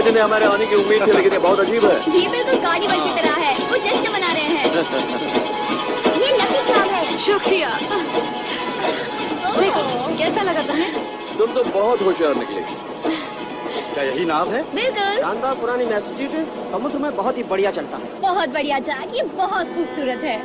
शायद इन्हें हमारे आने की उम्मीद थी, लेकिन ये बहुत अजीब है। ये बिल्कुल कार्निवल की तरह है, वो जश्न मना रहे हैं। ये लकी चार्म है। शुक्रिया। देखो कैसा लगा तुम्हें? तुम तो बहुत होशियार निकली। क्या यही नाव है? बिल्कुल। शानदार पुरानी मैसेच्यूसेट्स समुद्र में बहुत ही बढ़िया चलता है। बहुत बढ़िया जैक, ये बहुत खूबसूरत है।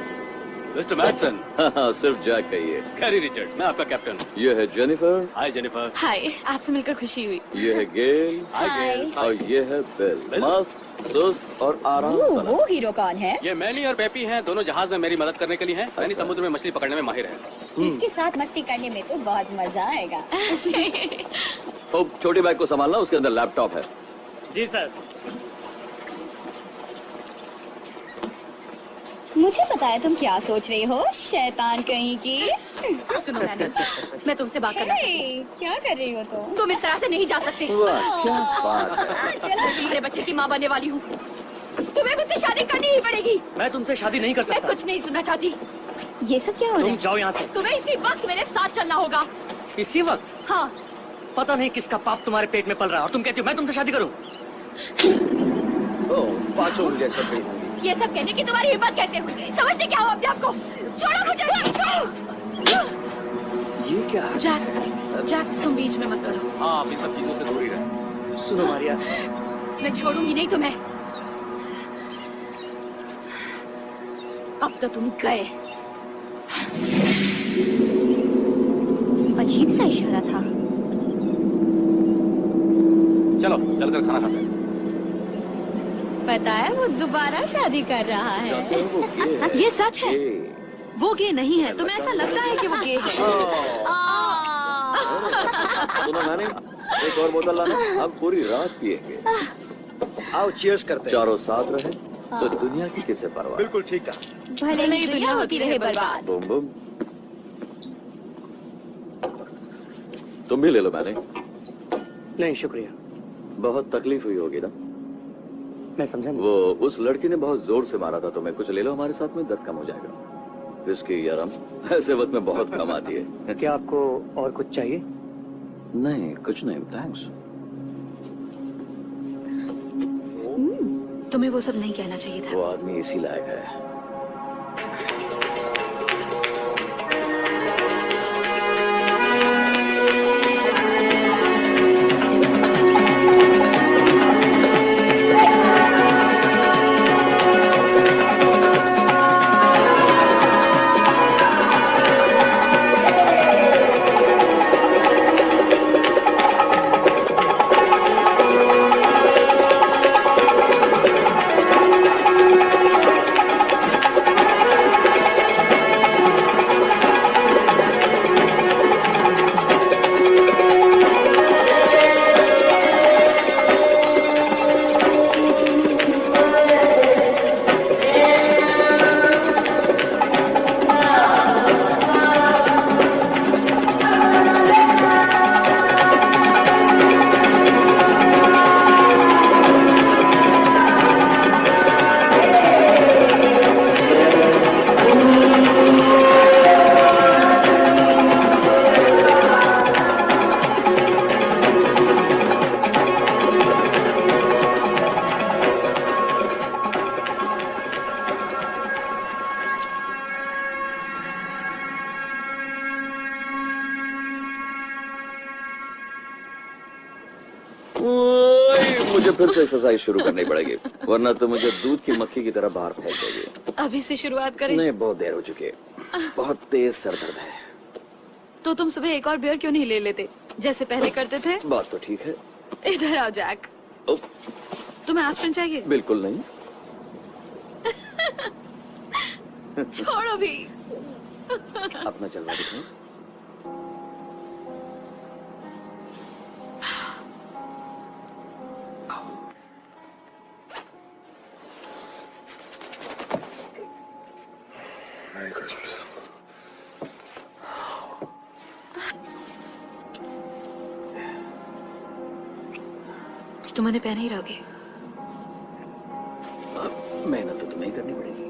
Mister Madsen. हाँ, सिर्फ जैक कहिए। कैरी रिचर्ड, मैं आपका कैप्टन। ये है जेनिफर। हाय जेनिफर। हाय, आपसे मिलकर खुशी हुई। ये है गेल। हाय गेल। और ये है बिल। मस्त, सुस्त और आराम। वो हीरो कौन है? ये मैनी और पेपी हैं, दोनों जहाज में मेरी मदद करने के लिए हैं। मैनी समुद्र में मछली पकड़ने में माहिर है। इसके साथ मस्ती करने में तो बहुत मजा आएगा। तो छोटी बैग को संभालना, उसके अंदर लैपटॉप है। जी सर। मुझे पता है तुम क्या सोच रही हो, शैतान कहीं की। सुनो मैंने, मैं तुमसे बात करना चाहती हे, क्या कर रही हो तुम इस तरह से नहीं जा सकते। वाह, क्या बात है। चलो, तुम्हारे बच्चे की माँ बनने वाली हूँ। तुम्हें मुझसे शादी करनी ही पड़ेगी। मैं तुमसे शादी नहीं कर मैं सकता। कुछ नहीं सुनना चाहती। ये सब क्या हो रहा तुम है? जाओ यहाँ से। तुम्हें इसी वक्त मेरे साथ चलना होगा। इसी वक्त? हाँ। पता नहीं किसका पाप तुम्हारे पेट में पल रहा है और तुम कहती हो मैं तुमसे शादी करूं? पांचों उंगलियां छप गई होंगी। ये सब कहने की तुम्हारी हिम्मत कैसे हुई? समझते क्या हो अपने आप को? छोड़ो मुझे। ये क्या? जैक, तुम बीच में मत लड़ो। हाँ, आप इन सब चीजों से दूर ही रहे। सुनो मारिया, मैं छोड़ूंगी नहीं तुम्हें। अब तो तुम गए। अजीब सा इशारा था। चलो चलकर खाना खाते हैं। पता है वो दोबारा शादी कर रहा है। ये सच है। वो गे नहीं है, तुम्हें ऐसा लगता है कि वो गे है। सुनो मैंने, एक और बोतल लाना, हम पूरी रात पिएंगे। आओ चीयर्स करते हैं। चारों साथ रहे तो दुनिया की किसे परवाह। बिल्कुल ठीक है। भले ही दुनिया होती रहे बर्बाद। Boom boom. तुम भी ले लो मैंने। नहीं शुक्रिया। बहुत तकलीफ हुई होगी ना? मैं समझा नहीं। वो उस लड़की ने बहुत जोर से मारा था तुम्हें। कुछ ले लो हमारे साथ में, दर्द कम हो जाएगा। विस्की या रम ऐसे वक्त में बहुत काम आती है। क्या आपको और कुछ चाहिए? नहीं, कुछ नहीं, थैंक्स। तुम्हें वो सब नहीं कहना चाहिए था। वो आदमी इसी लायक है। फिर से एक्सरसाइज शुरू करनी पड़ेगी, वरना तो मुझे दूध की मक्खी की तरह बाहर फेंक देगी। अभी से शुरुआत करें? नहीं, बहुत देर हो चुकी है। बहुत तेज सर दर्द है। तो तुम सुबह एक और बियर क्यों नहीं ले लेते जैसे पहले करते थे? बात तो ठीक है। इधर आओ जैक। तुम्हें एस्पिरिन चाहिए? बिल्कुल नहीं। छोड़ो भी। अपना चलवा दिखाओ। Merry Christmas. तुम उन्हें पहने ही रहोगे? मेहनत तो तुम्हें ही करनी पड़ेगी।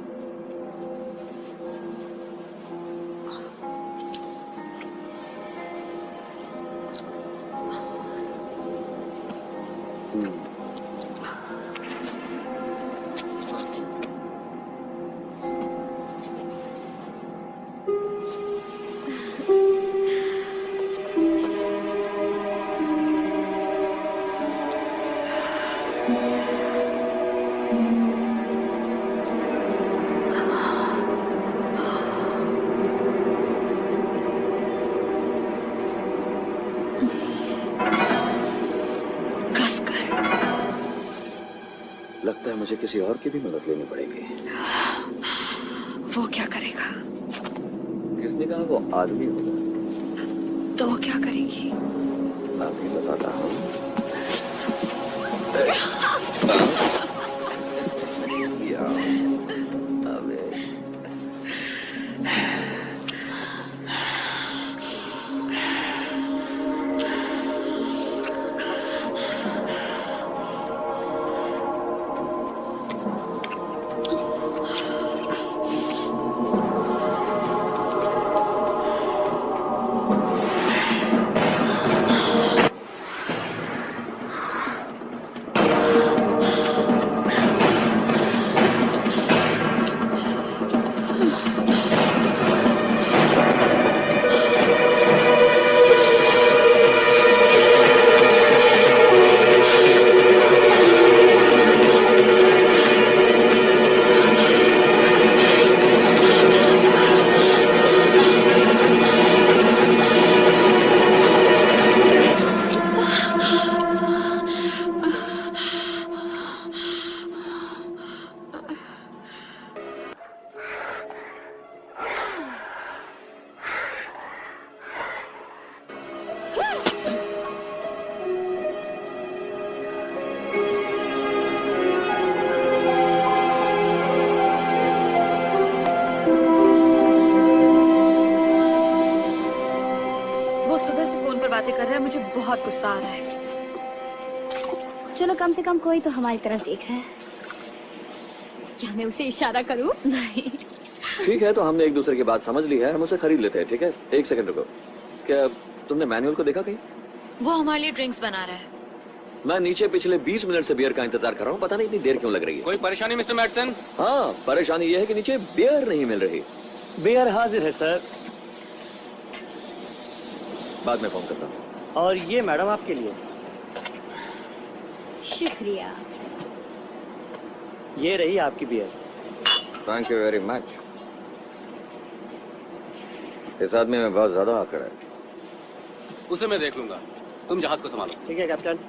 मुझे किसी और की भी मदद लेनी पड़ेगी। वो क्या करेगा? किसने कहा वो आदमी होगा? तो वो क्या करेगी? मैं भी बताता हूँ। या, अबे। मुझे बहुत गुस्सा आ रहा है। चलो कम से कम कोई तो हमारी तरफ देख रहा है। क्या मैं उसे इशारा करूं? नहीं। ठीक है, तो हमने एक दूसरे की बात समझ ली है, हम उसे खरीद लेते हैं। ठीक है, एक सेकंड रुको। क्या तुमने मैनुअल को देखा कहीं? वो हमारे लिए ड्रिंक्स बना रहा है। मैं नीचे पिछले 20 मिनट से बियर का इंतजार कर रहा हूँ, पता नहीं इतनी देर क्यों लग रही है। कोई परेशानी मिस्टर मैटसन? हाँ, परेशानी ये है कि नीचे बियर नहीं मिल रही। बियर हाजिर है सर। बाद में फोन करता हूँ। और ये मैडम आपके लिए। शुक्रिया। ये रही आपकी beer. Thank you very much. इस आदमी में बहुत ज्यादा आकड़ है। उसे मैं देख लूंगा, तुम जहाज को संभालो। ठीक है कैप्टन।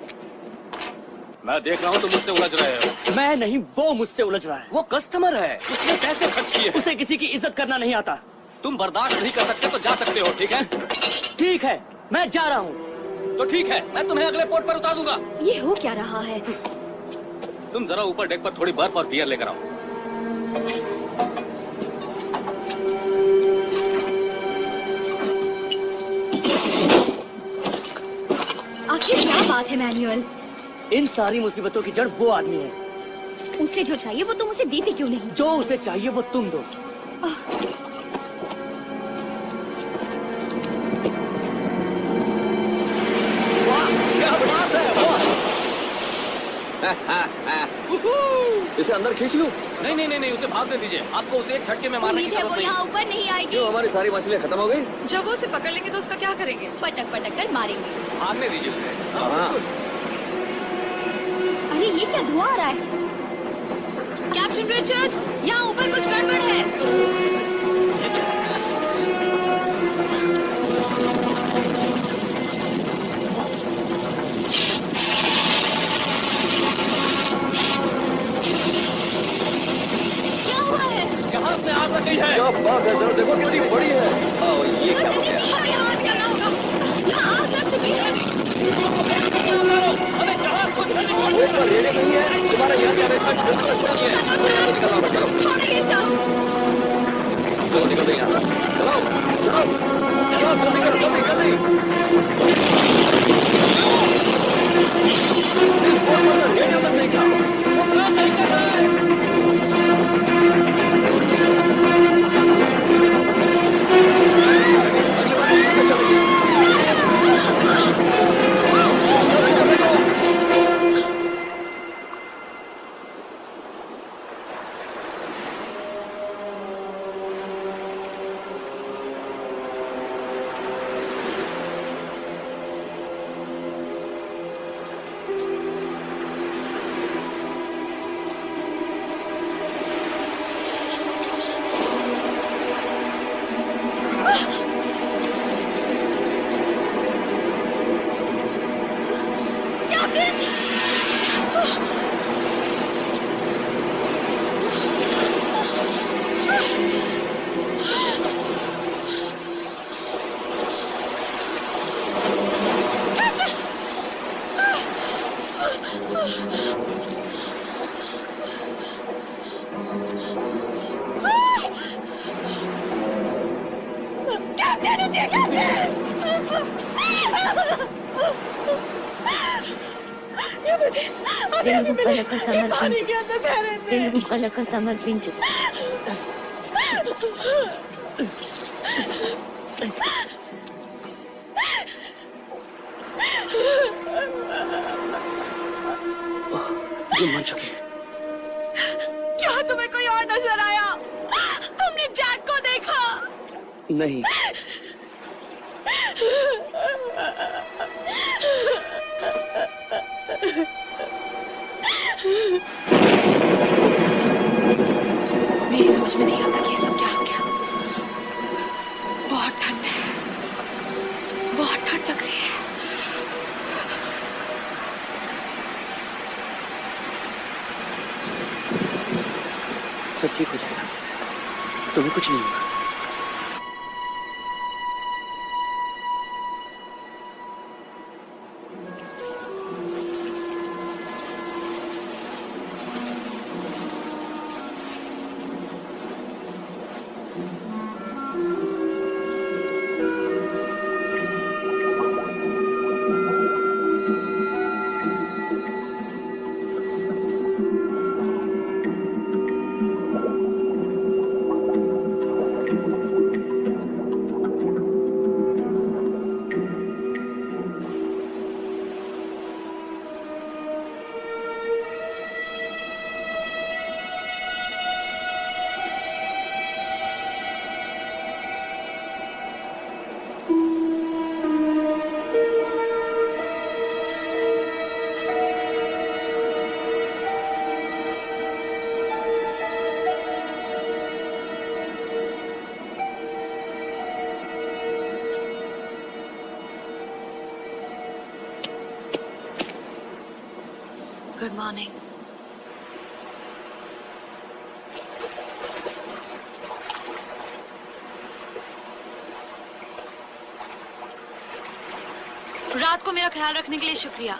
मैं देख रहा हूँ तुम मुझसे उलझ रहे हो। मैं नहीं, वो मुझसे उलझ रहा है। वो कस्टमर है, उसने पैसे खर्च किए हैं। उसे किसी की इज्जत करना नहीं आता। तुम बर्दाश्त नहीं कर सकते तो जा सकते हो, ठीक है? ठीक है, मैं जा रहा हूँ। तो ठीक है, मैं तुम्हें अगले पोर्ट पर उतार दूंगा। ये हो क्या रहा है? तुम जरा ऊपर डेक पर थोड़ी बर्फ और बियर लेकर आओ। आखिर क्या बात है मैनुअल? इन सारी मुसीबतों की जड़ वो आदमी है। उसे जो चाहिए वो तुम उसे देती क्यों नहीं? जो उसे चाहिए वो तुम दो। इसे अंदर खींच लूं? नहीं नहीं नहीं नहीं, उसे भागने दीजिए। आपको उसे एक झटके में मारने की उम्मीद है जरूरत वो नहीं। यहाँ ऊपर नहीं आएगी। क्यों, हमारी सारी मछलियाँ खत्म हो गई? जब वो उसे पकड़ लेंगे तो उसका क्या करेंगे? पटक पटक कर मारेंगे। भागने दीजिए उसे। हाँ। अरे ये क्या धुआं आ रहा है? कैप्टन रिचर्ड्स, यहाँ ऊपर कुछ गड़बड़ है। क्या हुआ है? जहाज में आग लग गई है। क्या बात है, जरा देखो कितनी बड़ी है। आओ, ये क्या हो गया? हमें यहाँ जाना होगा। यहाँ आग लग चुकी है। हमें जहाज को जल्दी छोड़ो। ऊपर रेडियो नहीं है, तुम्हारा यहाँ क्या है? बिल्कुल अच्छा नहीं है। हमें यहाँ से निकलना होगा, चलो। छोड़ो ये सब। चलो निकलते हैं यहाँ से। चलो, चलो, चलो, जल्दी करो, जल्दी, जल्दी। इस बोर्ड पर रेडियो तक नहीं था। वो काम नहीं कर रहा है। अगली बार इसमें चलेगी। कहना चाहिए कैसे? ये मुझे पानी के अंदर बहने से సమర్పించు गुम मान चुके। क्या तुम्हें कोई और नजर आया? तुमने जैक को देखा? नहीं। मेरी समझ में नहीं आता कि ये सब क्या हो गया। बहुत ठंड है, बहुत ठंड लग रही है। सब ठीक हो जाएगा, तुम्हें कुछ नहीं होगा। Good morning. रात को मेरा ख्याल रखने के लिए शुक्रिया।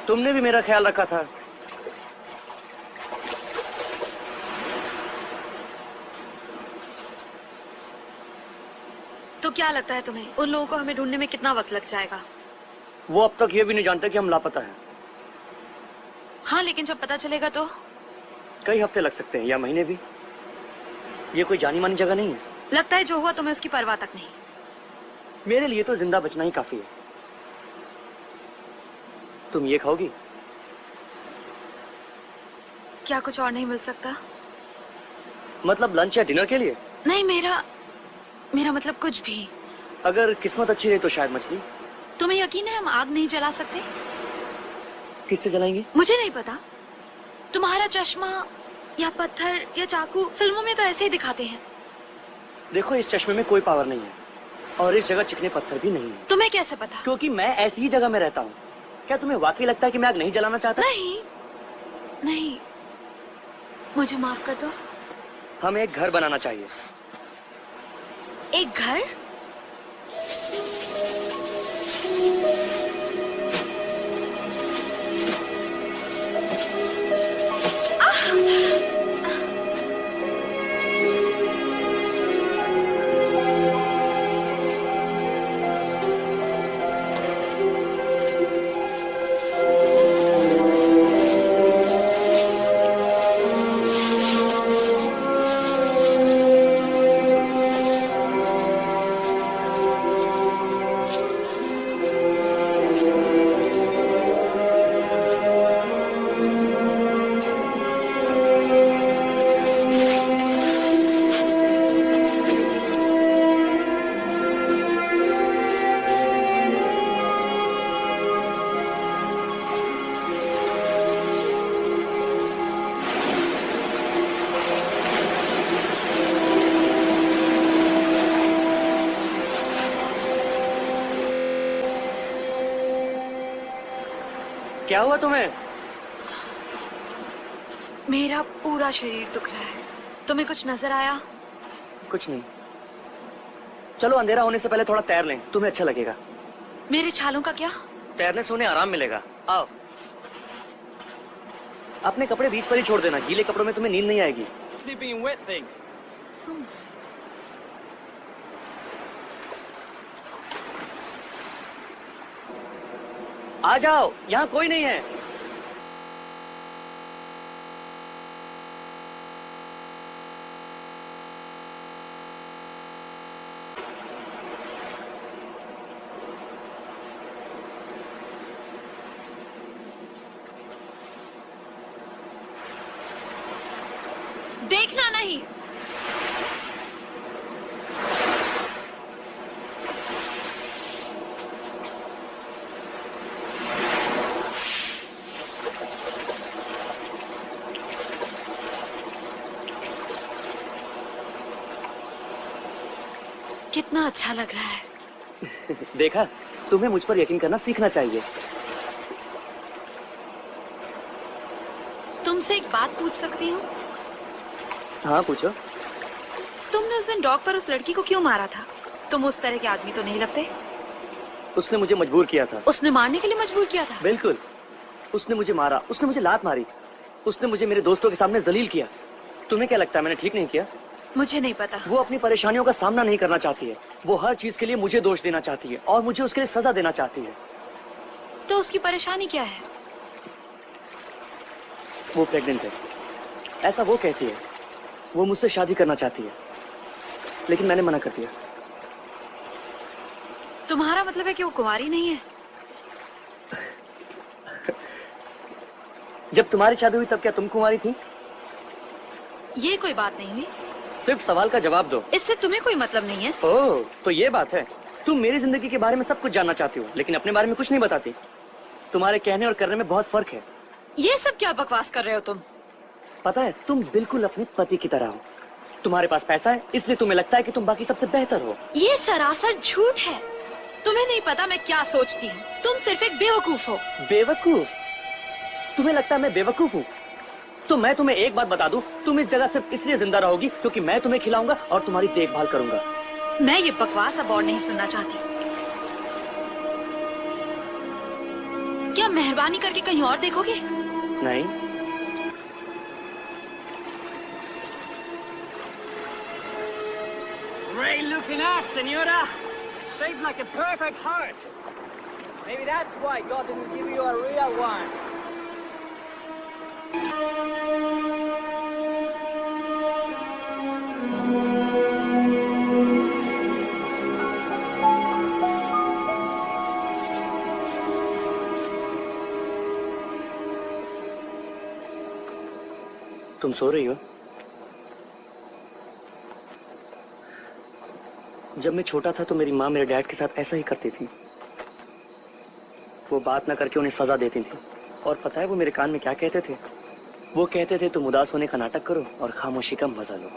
तुमने भी मेरा ख्याल रखा था। तो क्या लगता है तुम्हें उन लोगों को हमें ढूंढने में कितना वक्त लग जाएगा? वो अब तक ये भी नहीं जानते कि हम लापता हैं। हाँ, लेकिन जब पता चलेगा तो? कई हफ्ते लग सकते हैं या महीने भी। ये कोई जानी मानी जगह नहीं है। लगता है जो हुआ तुम्हें उसकी परवाह तक नहीं। मेरे लिए तो जिंदा बचना ही काफी है। तुम ये खाओगी? क्या कुछ और नहीं मिल सकता? मतलब लंच या डिनर के लिए? नहीं, मेरा मतलब कुछ भी। अगर किस्मत अच्छी रही तो शायद मछली। तुम्हें यकीन है हम आग नहीं जला सकते? किससे जलाएंगे? मुझे नहीं पता। तुम्हारा चश्मा या पत्थर या चाकू फिल्मों में तो ऐसे ही दिखाते हैं। देखो, इस चश्मे में कोई पावर नहीं है और इस जगह चिकने पत्थर भी नहीं है। तुम्हें कैसे पता? क्योंकि मैं ऐसी ही जगह में रहता हूँ। क्या तुम्हें वाकई लगता है कि मैं आग नहीं जलाना चाहता? नहीं, मुझे माफ कर दो। हमें एक घर बनाना चाहिए। एक घर? क्या हुआ तुम्हें? मेरा पूरा शरीर दुख रहा है। तुम्हें कुछ नजर आया? कुछ नहीं। चलो अंधेरा होने से पहले थोड़ा तैर लें, तुम्हें अच्छा लगेगा। मेरे छालों का क्या? तैरने से उन्हें आराम मिलेगा। आओ। अपने कपड़े बीच पर ही छोड़ देना, गीले कपड़ों में तुम्हें नींद नहीं आएगी। आ जाओ, यहाँ कोई नहीं है। देखना नहीं। कितना अच्छा लग रहा है। देखा, तुम्हें मुझ पर यकीन करना सीखना चाहिए। तुमसे एक बात पूछ सकती हूँ? हाँ पूछो। तुमने उस दिन डॉग पर उस लड़की को क्यों मारा था? तुम उस तरह के आदमी तो नहीं लगते। उसने मुझे मजबूर किया था। उसने मारने के लिए मजबूर किया था? बिल्कुल। उसने मुझे मारा, उसने मुझे लात मारी, उसने मुझे मेरे दोस्तों के सामने जलील किया। तुम्हें क्या लगता है मैंने ठीक नहीं किया? मुझे नहीं पता। वो अपनी परेशानियों का सामना नहीं करना चाहती है। वो हर चीज के लिए मुझे दोष देना चाहती है और मुझे उसके लिए सजा देना चाहती है। तो उसकी परेशानी क्या है? वो प्रेग्नेंट है, ऐसा वो कहती है। वो मुझसे शादी करना चाहती है, लेकिन मैंने मना कर दिया। तुम्हारा मतलब है कि वो कुंवारी नहीं है? जब तुम्हारी शादी हुई तब क्या तुम कुंवारी थी? ये कोई बात नहीं हुई। सिर्फ सवाल का जवाब दो। इससे तुम्हें कोई मतलब नहीं है। ओह, तो ये बात है। तुम मेरी जिंदगी के बारे में सब कुछ जानना चाहती हो, लेकिन अपने बारे में कुछ नहीं बताती। तुम्हारे कहने और करने में बहुत फर्क है। ये सब क्या बकवास कर रहे हो तुम? पता है, तुम बिल्कुल अपने पति की तरह हो। तुम्हारे पास पैसा है, इसलिए तुम्हें लगता है कि तुम बाकी सबसे बेहतर हो। ये सरासर झूठ है। तुम्हें नहीं पता मैं क्या सोचती हूँ। तुम सिर्फ एक बेवकूफ हो। बेवकूफ? तुम्हें लगता है मैं बेवकूफ हूँ? तो मैं तुम्हें एक बात बता दूं, तुम इस जगह सिर्फ इसलिए जिंदा रहोगी क्योंकि मैं तुम्हें खिलाऊंगा और तुम्हारी देखभाल करूंगा। मैं ये बकवास अब और नहीं सुनना चाहती। क्या मेहरबानी करके कहीं और देखोगे? नहीं। Great looking ass, senora. Shaped like a perfect heart. Maybe that's why God didn't give you a real one. तुम सो रही हो? जब मैं छोटा था तो मेरी माँ मेरे डैड के साथ ऐसा ही करती थी। वो बात ना करके उन्हें सजा देती थी। और पता है वो मेरे कान में क्या कहते थे? वो कहते थे तुम उदास होने का नाटक करो और खामोशी का मजा लो।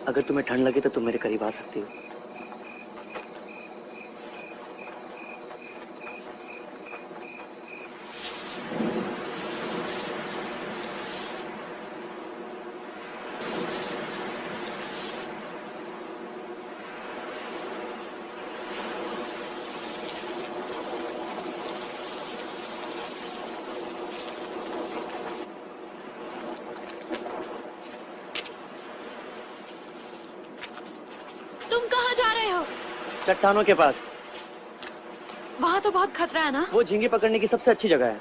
अगर तुम्हें ठंड लगे तो तुम मेरे करीब आ सकती हो। तुम कहाँ जा रहे हो? चट्टानों के पास। वहाँ तो बहुत खतरा है ना? वो झींगे पकड़ने की सबसे अच्छी जगह है।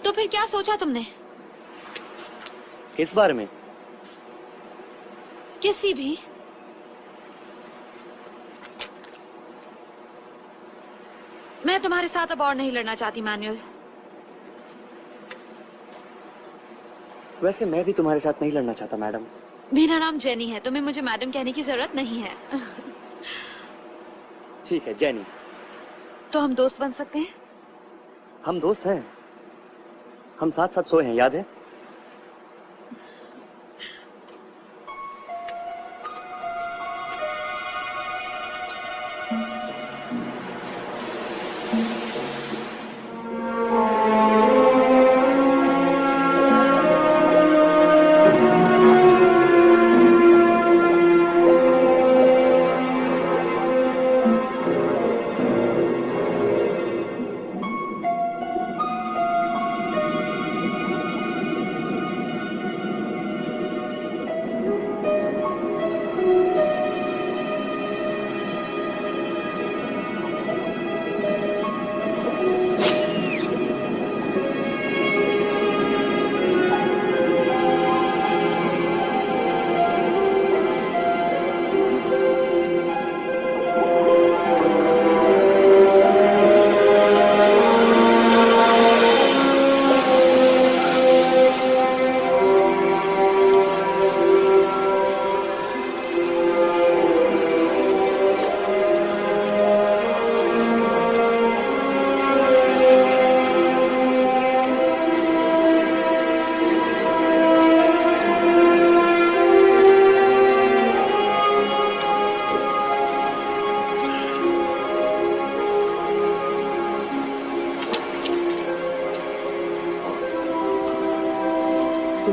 तो फिर क्या सोचा तुमने? किस बारे में? किसी भी। मैं तुम्हारे साथ अब और नहीं लड़ना चाहती मैनुअल। वैसे मैं भी तुम्हारे साथ नहीं लड़ना चाहता मैडम। मेरा नाम जेनी है, तुम्हें मुझे मैडम कहने की जरूरत नहीं है। ठीक है जेनी। तो हम दोस्त बन सकते हैं? हम दोस्त हैं। हम साथ साथ सोए हैं, याद है?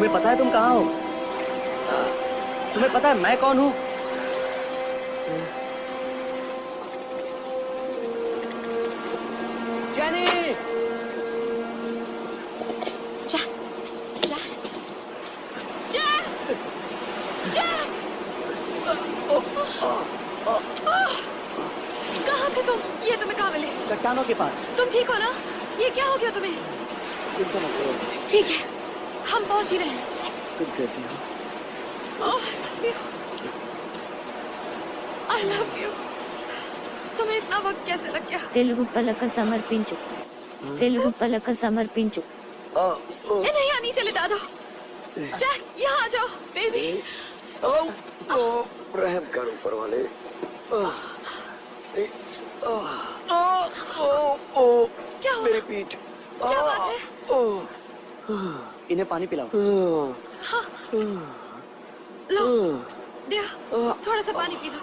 तुम्हें पता है तुम कहाँ हो? तुम्हें पता है मैं कौन हूँ? जेनी! कहाँ थे तुम? ये तुम्हें कहाँ मिले? चट्टानों के पास। तुम ठीक हो ना? ये क्या हो गया तुम्हें? चिंता मत करो। ठीक है, हम पहुंच ही रहे हैं। तुम कैसी हो? I love you. तुम्हें इतना वक्त कैसे लग गया? తెలుగు పలక సమర్పించు తెలుగు పలక సమర్పించు नहीं यहाँ नीचे लिटा दो। जैक यहाँ आ जाओ बेबी। रहम कर ऊपर वाले। क्या हुआ? मेरी पीठ। क्या बात है? इन्हें पानी पिलाओ। हाँ लो दिया, थोड़ा सा पानी पी लो,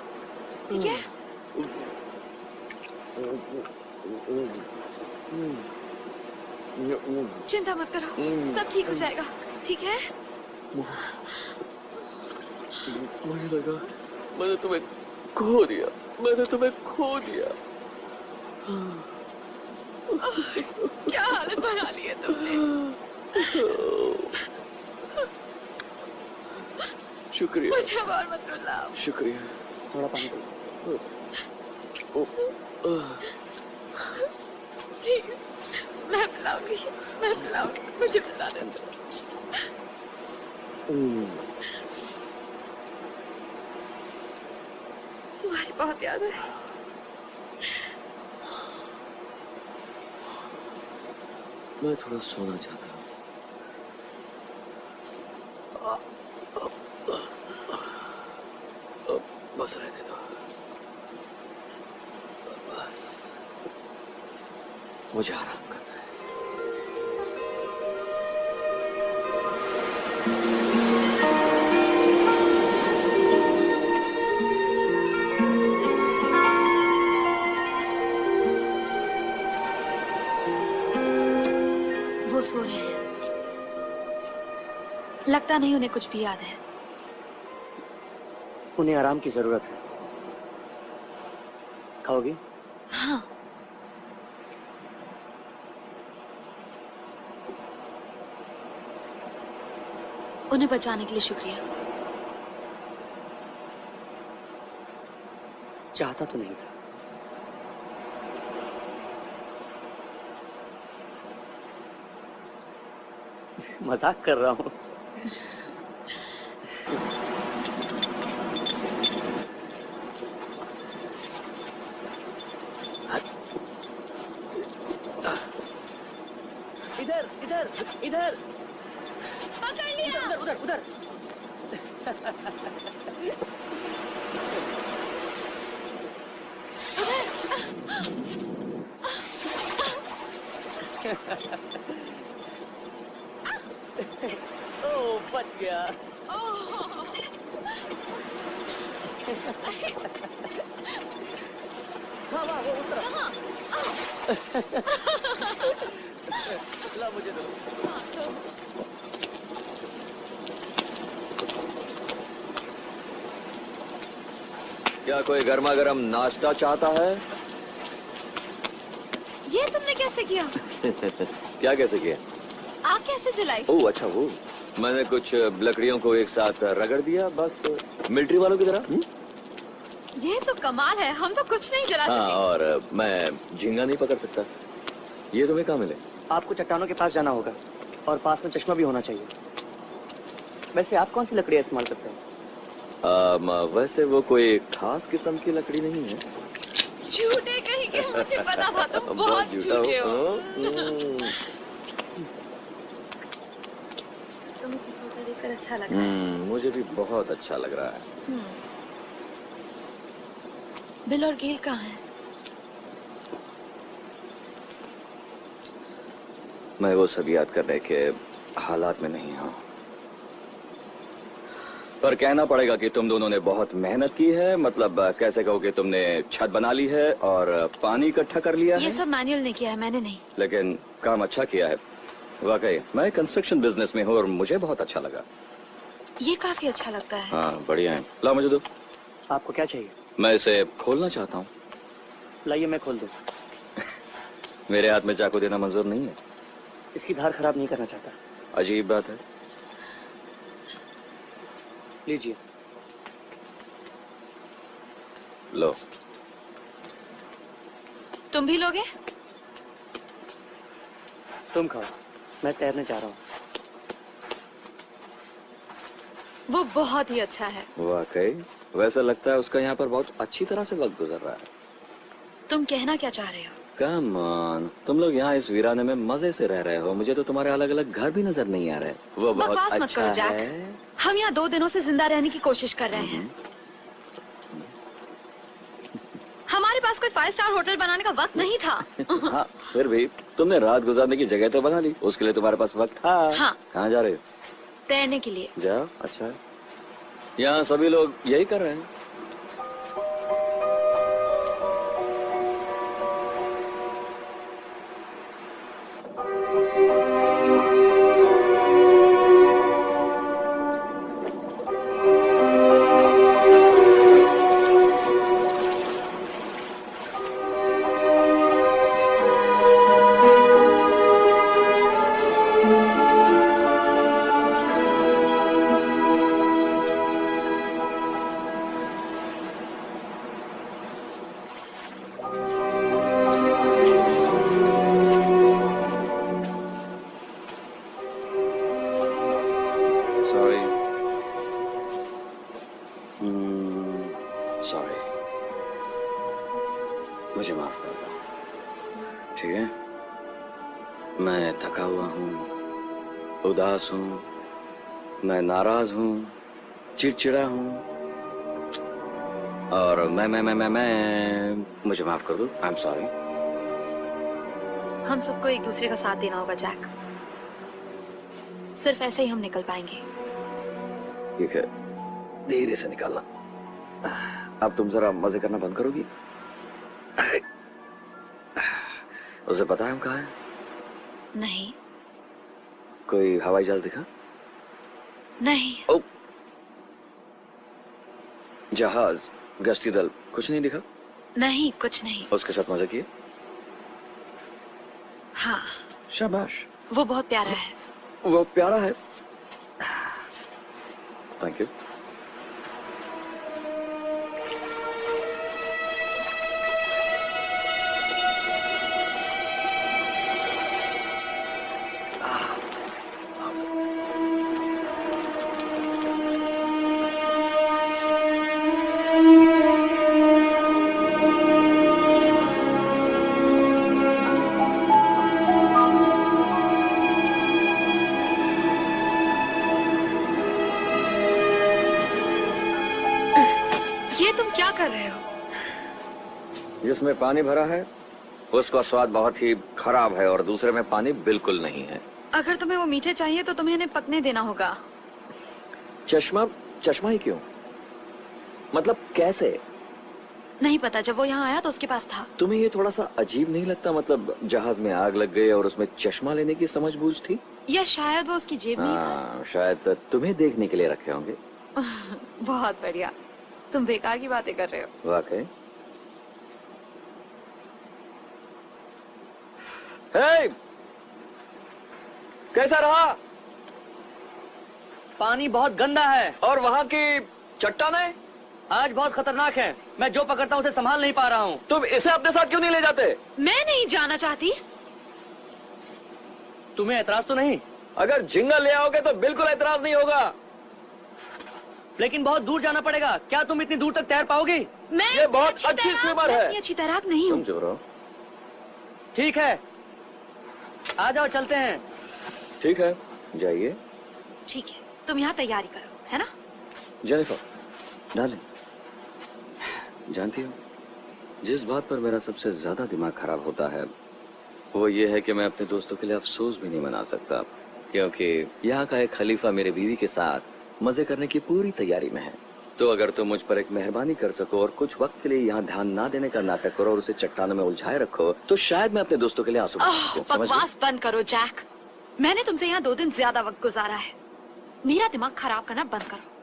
ठीक है? चिंता मत करो, सब ठीक हो जाएगा, ठीक है? मुझे लगा मैंने तुम्हें खो दिया। क्या हालत बना ली है तुमने? शुक्रिया। मुझे और मत रुलाओ। शुक्रिया। थोड़ा पानी पिलाओ। ठीक है, मैं पिलाऊंगी, मुझे पिला दे। तुम्हारी बहुत याद है। मैं थोड़ा सोना चाहता हूँ। बस रहने दो, बस मुझे आराम करना है। वो सो रहे हैं, लगता नहीं उन्हें कुछ भी याद है। उन्हें आराम की जरूरत है। खाओगी? हाँ। उन्हें बचाने के लिए शुक्रिया। चाहता तो नहीं था। मजाक कर रहा हूँ। इधर इधर इधर पकड़ लिया। उधर उधर उधर। ओह बच गया। हाँ वाह वो उतर। ला मुझे दो। क्या कोई गर्मा गर्म नाश्ता चाहता है? ये तुमने कैसे किया? क्या कैसे किया? आग कैसे जलाई? ओह अच्छा, वो मैंने कुछ लकड़ियों को एक साथ रगड़ दिया, बस मिलिट्री वालों की तरह। ये तो कमाल है, हम तो कुछ नहीं जला हाँ, सके। और मैं झींगा नहीं पकड़ सकता। ये तुम्हें कहाँ मिले? आपको चट्टानों के पास जाना होगा और पास में चश्मा भी होना चाहिए। वैसे आप कौन सी लकड़ियाँ इस्तेमाल करते हैं? वैसे वो कोई खास किस्म की लकड़ी नहीं है। झूठे कहीं के, मुझे पता था तुम बहुत झूठे हो। तुम्हें फोटो देखकर अच्छा लग रहा है। मुझे भी बहुत अच्छा लग रहा है। बिल और गेल कहाँ हैं? मैं वो सब याद करने के हालात में नहीं हूँ, पर कहना पड़ेगा कि तुम दोनों ने बहुत मेहनत की है। मतलब कैसे कहो कि तुमने छत बना ली है और पानी इकट्ठा कर लिया है। ये सब मैनुअल ने किया है, मैंने नहीं। लेकिन काम अच्छा किया है। वाकई मैं कंस्ट्रक्शन बिजनेस में हूँ और मुझे बहुत अच्छा लगा। ये काफी अच्छा लगता है। हाँ बढ़िया है, लाओ मुझे दो। आपको क्या चाहिए? मैं इसे खोलना चाहता हूँ। लाइए मैं खोल दूँ। मेरे हाथ में चाकू देना मंजूर नहीं है। इसकी धार खराब नहीं करना चाहता। अजीब बात है। लीजिए। लो। तुम भी लोगे? तुम खाओ, मैं तैरने जा रहा हूँ। वो बहुत ही अच्छा है। वाकई वैसा लगता है उसका यहाँ पर बहुत अच्छी तरह से वक्त गुजर रहा है। तुम कहना क्या चाह रहे हो? कम ऑन, तुम लोग यहाँ इस वीराने में मजे से रह रहे हो। मुझे तो तुम्हारे अलग अलग घर भी नजर नहीं आ रहे। वो बहुत बकवास मत अच्छा करो जैक। है। हम यहाँ 2 दिनों से जिंदा रहने की कोशिश कर रहे हैं। हमारे पास कोई 5 स्टार होटल बनाने का वक्त नहीं था। हाँ फिर भी तुमने रात गुजारने की जगह तो बना ली, उसके लिए तुम्हारे पास वक्त था। हाँ। कहाँ जा रहे हो? तैरने के लिए। जाओ, अच्छा है। यहाँ सभी लोग यही कर रहे हैं। मुझे माफ कर दो, ठीक है? मैं थका हुआ हूँ, उदास हूँ, मैं नाराज हूँ, चिड़चिड़ा हूँ और मैं मुझे माफ कर दो। I am sorry. हम सबको एक दूसरे का साथ देना होगा जैक। सिर्फ ऐसे ही हम निकल पाएंगे। ठीक है, धीरे से निकालना। अब तुम जरा मजे करना बंद करोगी? उसे पता है हम कहाँ हैं? नहीं। कोई हवाई जहाज दिखा? नहीं। ओ, जहाज, गश्ती दल, कुछ नहीं दिखा? नहीं, कुछ नहीं। उसके साथ मजे किए? हाँ। शाबाश। वो बहुत प्यारा है। वो प्यारा है। Thank you. जिसमें पानी भरा है उसका स्वाद बहुत ही खराब है और दूसरे में पानी बिल्कुल नहीं है। अगर तुम्हें वो मीठे चाहिए तो तुम्हें इन्हें पकने देना होगा। चश्मा चश्मा ही क्यों? मतलब कैसे? नहीं पता, जब वो यहाँ आया तो उसके पास था। तुम्हें ये थोड़ा सा अजीब नहीं लगता? मतलब जहाज में आग लग गई और उसमें चश्मा लेने की समझबूझ थी? या शायद वो उसकी जेब में हाँ, शायद तुम्हें देखने के लिए रखे होंगे। बहुत बढ़िया, तुम बेकार की बातें कर रहे हो। वाकई? हे! कैसा रहा? पानी बहुत गंदा है और वहाँ की चट्टानें आज बहुत खतरनाक है। मैं जो पकड़ता हूँ उसे संभाल नहीं पा रहा हूँ। तुम इसे अपने साथ क्यों नहीं ले जाते? मैं नहीं जाना चाहती। तुम्हें एतराज तो नहीं? अगर झींगा ले आओगे तो बिल्कुल एतराज नहीं होगा। लेकिन बहुत दूर जाना पड़ेगा। क्या तुम इतनी दूर तक तैर पाओगी? मैं ये बहुत अच्छी स्विमर है। अच्छी तैराक नहीं हूँ। तुम चुप रहो। ठीक है, आ जाओ, चलते हैं। ठीक है, जाइए। ठीक है, तुम यहाँ तैयारी करो, है ना? जेनिफर, डार्लिंग, जानती हो जिस बात पर मेरा सबसे ज्यादा दिमाग खराब होता है वो ये है कि मैं अपने दोस्तों के लिए अफसोस भी नहीं मना सकता, क्योंकि यहाँ का एक खलीफा मेरे बीवी के साथ मजे करने की पूरी तैयारी में है। तो अगर तुम मुझ पर एक मेहरबानी कर सको और कुछ वक्त के लिए यहाँ ध्यान ना देने का नाटक करो और उसे चट्टानों में उलझाए रखो तो शायद मैं अपने दोस्तों के लिए आंसू बहा सकूं। बकवास बंद करो जैक। मैंने तुमसे यहाँ 2 दिन ज्यादा वक्त गुजारा है। मेरा दिमाग खराब करना बंद करो।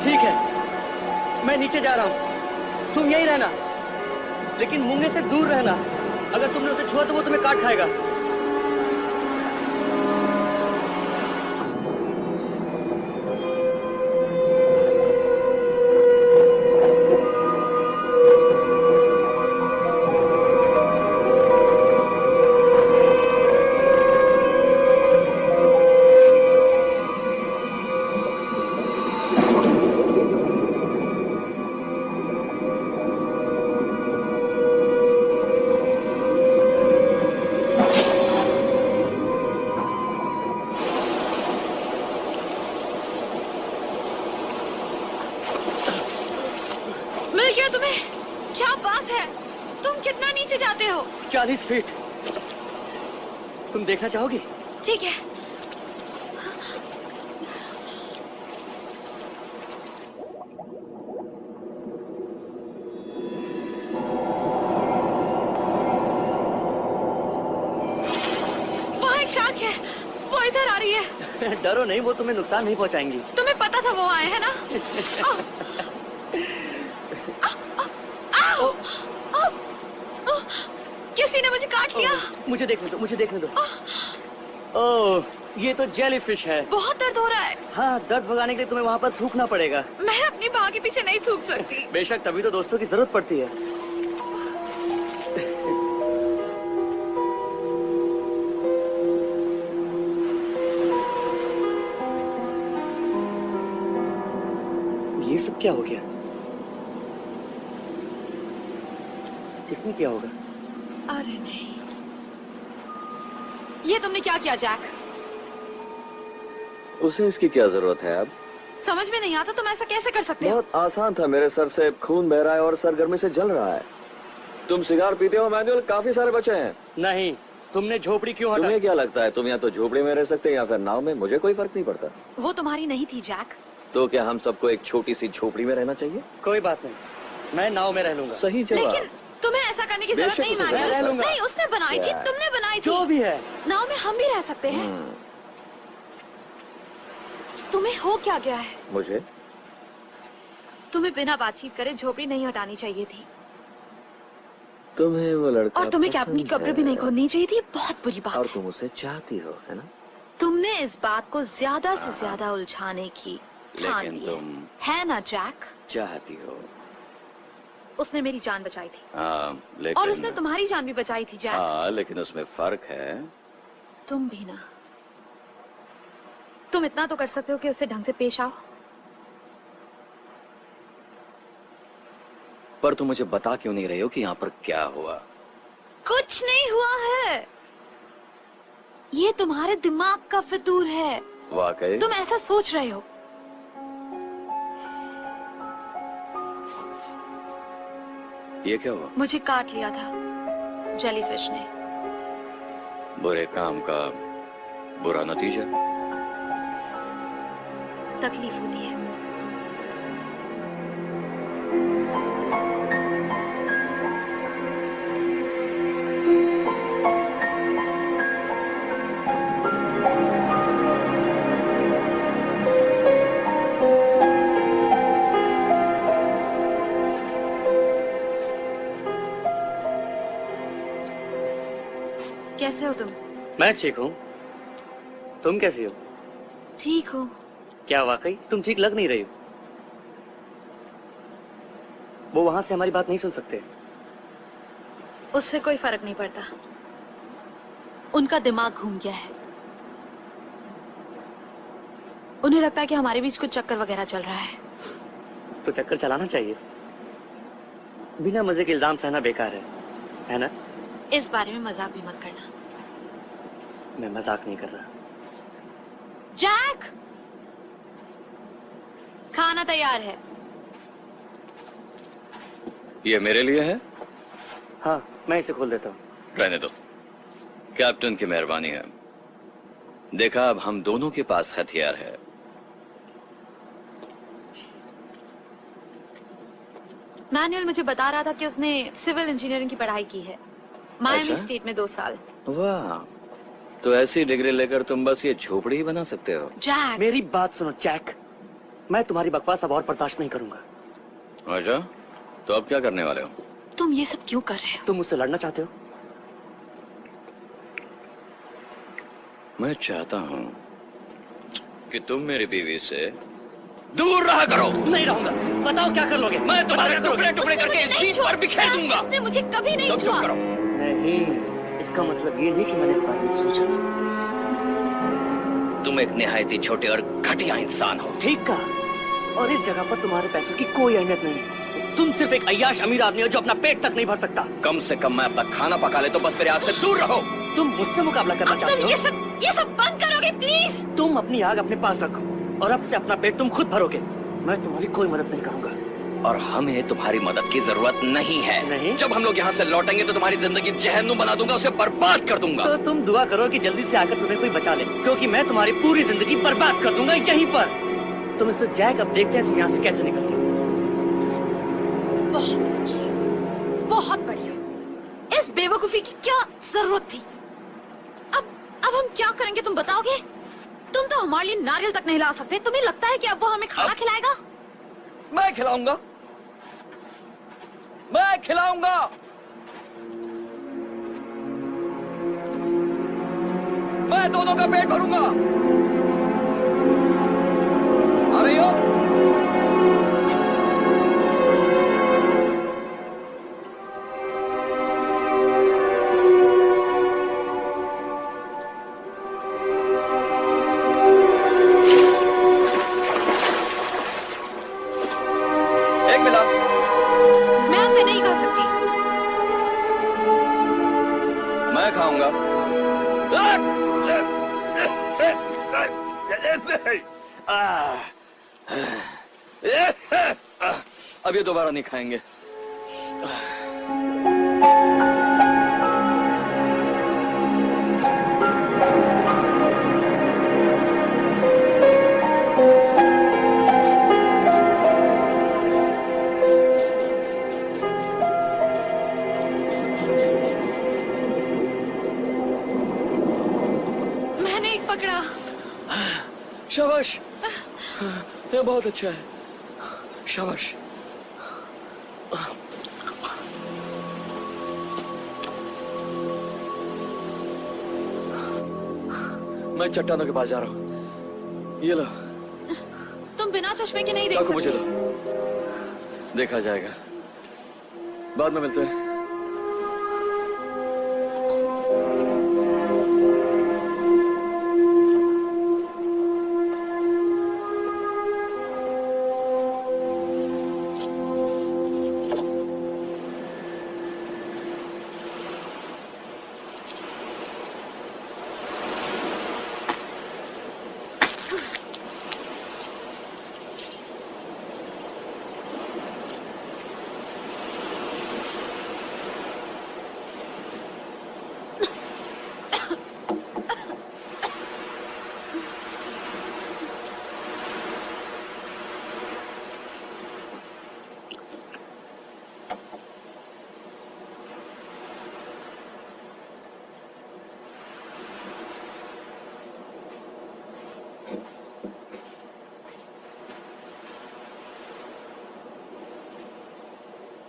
ठीक है, मैं नीचे जा रहा हूँ, तुम यहीं रहना, लेकिन मूंगे से दूर रहना। अगर तुमने उसे छुआ तो वो तुम्हें काट खाएगा। मिल गया तुम्हें? क्या बात है, तुम कितना नीचे जाते हो? 40 फीट। तुम देखना चाहोगी? ठीक है। वहाँ एक शार्क है, वो इधर आ रही है। डरो नहीं, वो तुम्हें नुकसान नहीं पहुंचाएंगी। तुम्हें पता था वो आए हैं ना? आओ, आओ, आओ, किसी ने मुझे काट लिया। मुझे देखने दो, मुझे देखने दो। ओह, ये तो जेलीफिश है। बहुत दर्द हो रहा है। हाँ, दर्द भगाने के लिए तुम्हें वहाँ पर थूकना पड़ेगा। मैं अपनी माँ के पीछे नहीं थूक सकती। बेशक, तभी तो दोस्तों की जरूरत पड़ती है। ये सब क्या हो गया? किसने किया होगा? अरे नहीं, ये तुमने क्या किया जैक? उसे इसकी क्या जरूरत है अब? समझ में नहीं आता, तुम ऐसा कैसे कर सकते हो? बहुत आसान था, मेरे सर से खून बह रहा है और सर गर्मी से जल रहा है। तुम सिगार पीते हो मैनुअल, काफी सारे बचे हैं। नहीं, तुमने झोपड़ी क्यों हटाई? तुम्हें क्या लगता है तुम या तो झोपड़ी में रह सकते या फिर नाव में? मुझे कोई फर्क नहीं पड़ता। वो तुम्हारी नहीं थी जैक। तो क्या हम सबको एक छोटी सी झोपड़ी में रहना चाहिए? कोई बात नहीं, मैं नाव में रह लूंगा। सही जवाब। लेकिन तुम्हें ऐसा करने की जरूरत बेशक नहीं उसे मानिया। रह लूंगा। नहीं, उसने बनाई थी, तुमने बनाई थी। जो भी है, नाव में हम भी रह सकते हैं। तुम्हें हो क्या गया है? मुझे? तुम्हें बिना बातचीत करे झोपड़ी नहीं हटानी चाहिए थी, तुम्हें वो लड़का और तुम्हें क्या अपनी पसंद कब्र है। भी नहीं खोदनी चाहिए थी। बहुत बुरी बात और है। तुम उसे चाहती हो, है ना? तुमने इस बात को ज्यादा से ज्यादा उलझाने की ठान लेकिन ली है। तुम है ना जैक? चाहती हो। उसने मेरी जान बचाई थी, हाँ, लेकिन और उसने तुम्हारी जान भी बचाई थी जैक। हाँ, लेकिन उसमें फर्क है। तुम भी ना। तुम इतना तो कर सकते हो कि उससे ढंग से पेश आओ। पर तुम मुझे बता क्यों नहीं रही हो कि यहाँ पर क्या हुआ? कुछ नहीं हुआ है, ये तुम्हारे दिमाग का फितूर है। वाकई? तुम ऐसा सोच रहे हो। ये क्या हुआ? मुझे काट लिया था जेलीफिश ने। बुरे काम का बुरा नतीजा। तकलीफ होती है। कैसे हो तुम? मैं ठीक हूँ। तुम कैसी हो? ठीक हो। क्या वाकई तुम ठीक लग नहीं रही हो? वो वहां से हमारी बात नहीं सुन सकते। उससे कोई फर्क नहीं पड़ता, उनका दिमाग घूम गया है। उन्हें लगता है कि हमारे बीच कुछ चक्कर वगैरह चल रहा है। तो चक्कर चलाना चाहिए। बिना मजे के इल्जाम सहना बेकार है ना? इस बारे में मजाक भी मत करना। मैं मजाक नहीं कर रहा। जैक! खाना तैयार है। ये मेरे लिए है? हाँ, मैं इसे खोल देता हूँ। रहने दो, कैप्टन की मेहरबानी है। देखा, अब हम दोनों के पास हथियार है। मैनुअल मुझे बता रहा था कि उसने सिविल इंजीनियरिंग की पढ़ाई की है, मायामी अच्छा? स्टेट में 2 साल। वाह, तो ऐसी डिग्री लेकर तुम बस ये झोपड़ी ही बना सकते हो। जैक, मेरी बात सुनो जैक, मैं तुम्हारी बकवास अब और बर्दाश्त नहीं करूंगा। अच्छा, तो अब क्या करने वाले हो? तुम ये सब क्यों कर रहे हो? तुम मुझसे लड़ना चाहते हो? मैं चाहता हूँ कि तुम मेरी बीवी से दूर रहा करो। नहीं रहूंगा। बताओ क्या कर लोगे? मैं तुम्हारे टुकड़े टुकड़े करके इस बीच पर बिखेर दूंगा। उसने मुझे कभी नहीं तो चुप छुआ। करो। नहीं, इसका मतलब ये नहीं कि मैंने इस बारे में सोचा। तुम एक निहायत ही छोटे और घटिया इंसान हो। ठीक कहा। और इस जगह पर तुम्हारे पैसों की कोई अहमियत नहीं है। तुम सिर्फ एक अय्याश अमीर आदमी हो जो अपना पेट तक नहीं भर सकता। कम से कम मैं अपना खाना पका ले तो बस मेरे आग से दूर रहो। तुम मुझसे मुकाबला करना चाहते तुम हो? ये सब बंद करोगे प्लीज? तुम अपनी आग अपने पास रखो और अब से अपना पेट तुम खुद भरोगे। मैं तुम्हारी कोई मदद नहीं करूंगा। और हमें तुम्हारी मदद की जरूरत नहीं है। नहीं? जब हम लोग यहाँ से लौटेंगे तो तुम्हारी जिंदगी जहन्नुम बना दूंगा, उसे बर्बाद कर दूंगा। तो तुम दुआ करो कि जल्दी से आकर तुम्हें कोई बचा ले, क्योंकि मैं तुम्हारी पूरी जिंदगी बर्बाद कर दूंगा यहीं पर। तुम इससे जैक, अब देखते हैं तुम यहाँ से कैसे निकलते हो। बहुत बढ़िया। इस बेवकूफी की क्या जरूरत थी? अब हम क्या करेंगे तुम बताओगे? तुम तो हमारे लिए नारियल तक नहीं ला सकते। तुम्हें लगता है कि अब वो हमें खाना खिलाएगा? मैं खिलाऊंगा, मैं खिलाऊंगा। मैं दोनों का पेट भरूंगा। आ रही हो? एक मिला। मैं उसे नहीं खा सकती। मैं खाऊंगा। अब ये दोबारा नहीं खाएंगे। मैंने एक पकड़ा। शाबाश, ये बहुत अच्छा है। शाबाश। मैं चट्टानों के पास जा रहा हूँ। ये लो। तुम बिना चश्मे के नहीं देख चाकू मुझे सकते। दो, देखा जाएगा। बाद में मिलते हैं।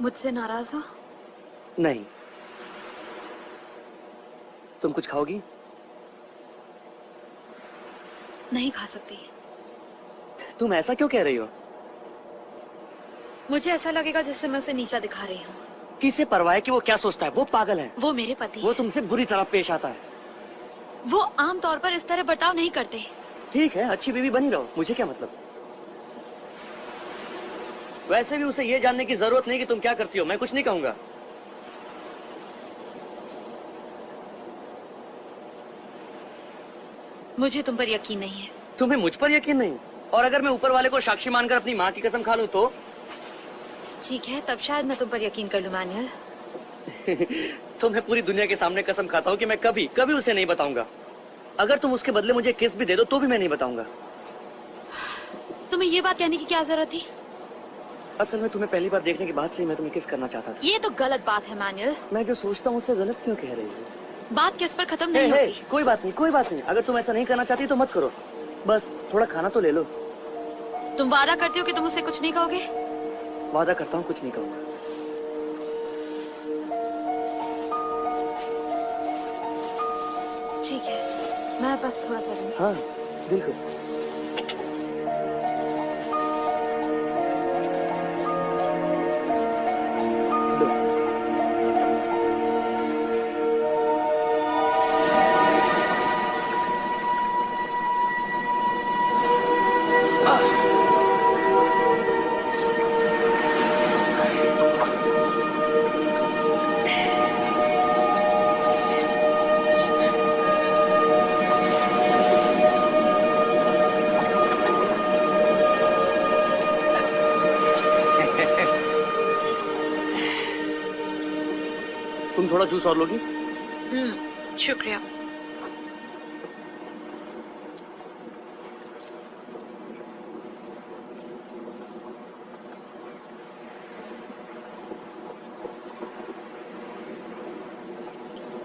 मुझसे नाराज हो? नहीं। तुम कुछ खाओगी? नहीं खा सकती। तुम ऐसा क्यों कह रही हो? मुझे ऐसा लगेगा जैसे मैं उसे नीचा दिखा रही हूँ। किसे परवाह है कि वो क्या सोचता है? वो पागल है। वो मेरे पति वो हैं। तुमसे बुरी तरह पेश आता है। वो आम तौर पर इस तरह बर्ताव नहीं करते। ठीक है, अच्छी बीवी बनी रहो, मुझे क्या मतलब। वैसे भी उसे ये जानने की जरूरत नहीं कि तुम क्या करती हो। मैं कुछ नहीं कहूंगा। मुझे तुम पर यकीन नहीं है। तुम्हें मुझ पर यकीन नहीं? और अगर मैं ऊपर वाले को साक्षी मानकर अपनी माँ की कसम खा लूं तो? ठीक है, तब शायद मैं तुम पर यकीन कर लूं मैनुअल। तो मैं पूरी दुनिया के सामने कसम खाता हूँ कि मैं कभी कभी उसे नहीं बताऊंगा। अगर तुम उसके बदले मुझे किस भी दे दो तो भी मैं नहीं बताऊंगा। तुम्हें ये बात कहने की क्या जरूरत थी? असल में तुम्हें पहली बार देखने के बाद से ही मैं तुम्हें किस करना चाहता था। ये तो गलत बात है मैनुअल। मैं जो सोचता हूँ उससे गलत क्यों कह रही हो? बात किस पर खत्म नहीं होती। कोई बात नहीं, कोई बात नहीं। अगर तुम ऐसा नहीं करना चाहती तो मत करो। बस थोड़ा खाना तो ले लो। तुम वादा करते हो कि तुम मुझसे कुछ नहीं कहोगे? वादा करता हूँ कुछ नहीं कहूँगा। ठीक है, मैं बस थोड़ा सा रहूं। हाँ बिल्कुल। तुम थोड़ा जूस और लोगी? शुक्रिया।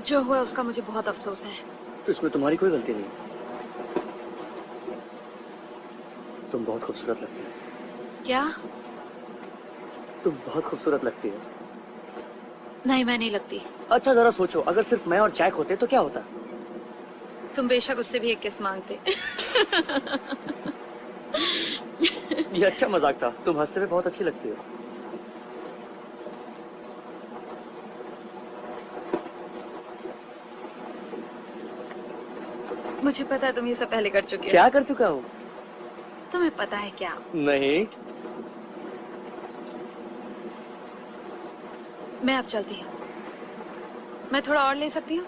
जो हुआ उसका मुझे बहुत अफसोस है। इसमें तुम्हारी कोई गलती नहीं। तुम बहुत खूबसूरत लगती हो। क्या? तुम बहुत खूबसूरत लगती हो। नहीं, मैं नहीं लगती। अच्छा जरा सोचो, अगर सिर्फ मैं और जैक होते तो क्या होता? तुम बेशक उससे भी एक किस मांगते। ये अच्छा मजाक था। तुम हंसते हुए बहुत अच्छी लगती हो। मुझे पता है तुम ये सब पहले कर चुके हो। क्या कर चुका हूँ? तुम्हें पता है क्या? नहीं। मैं अब चलती हूँ। मैं थोड़ा और ले सकती हूँ?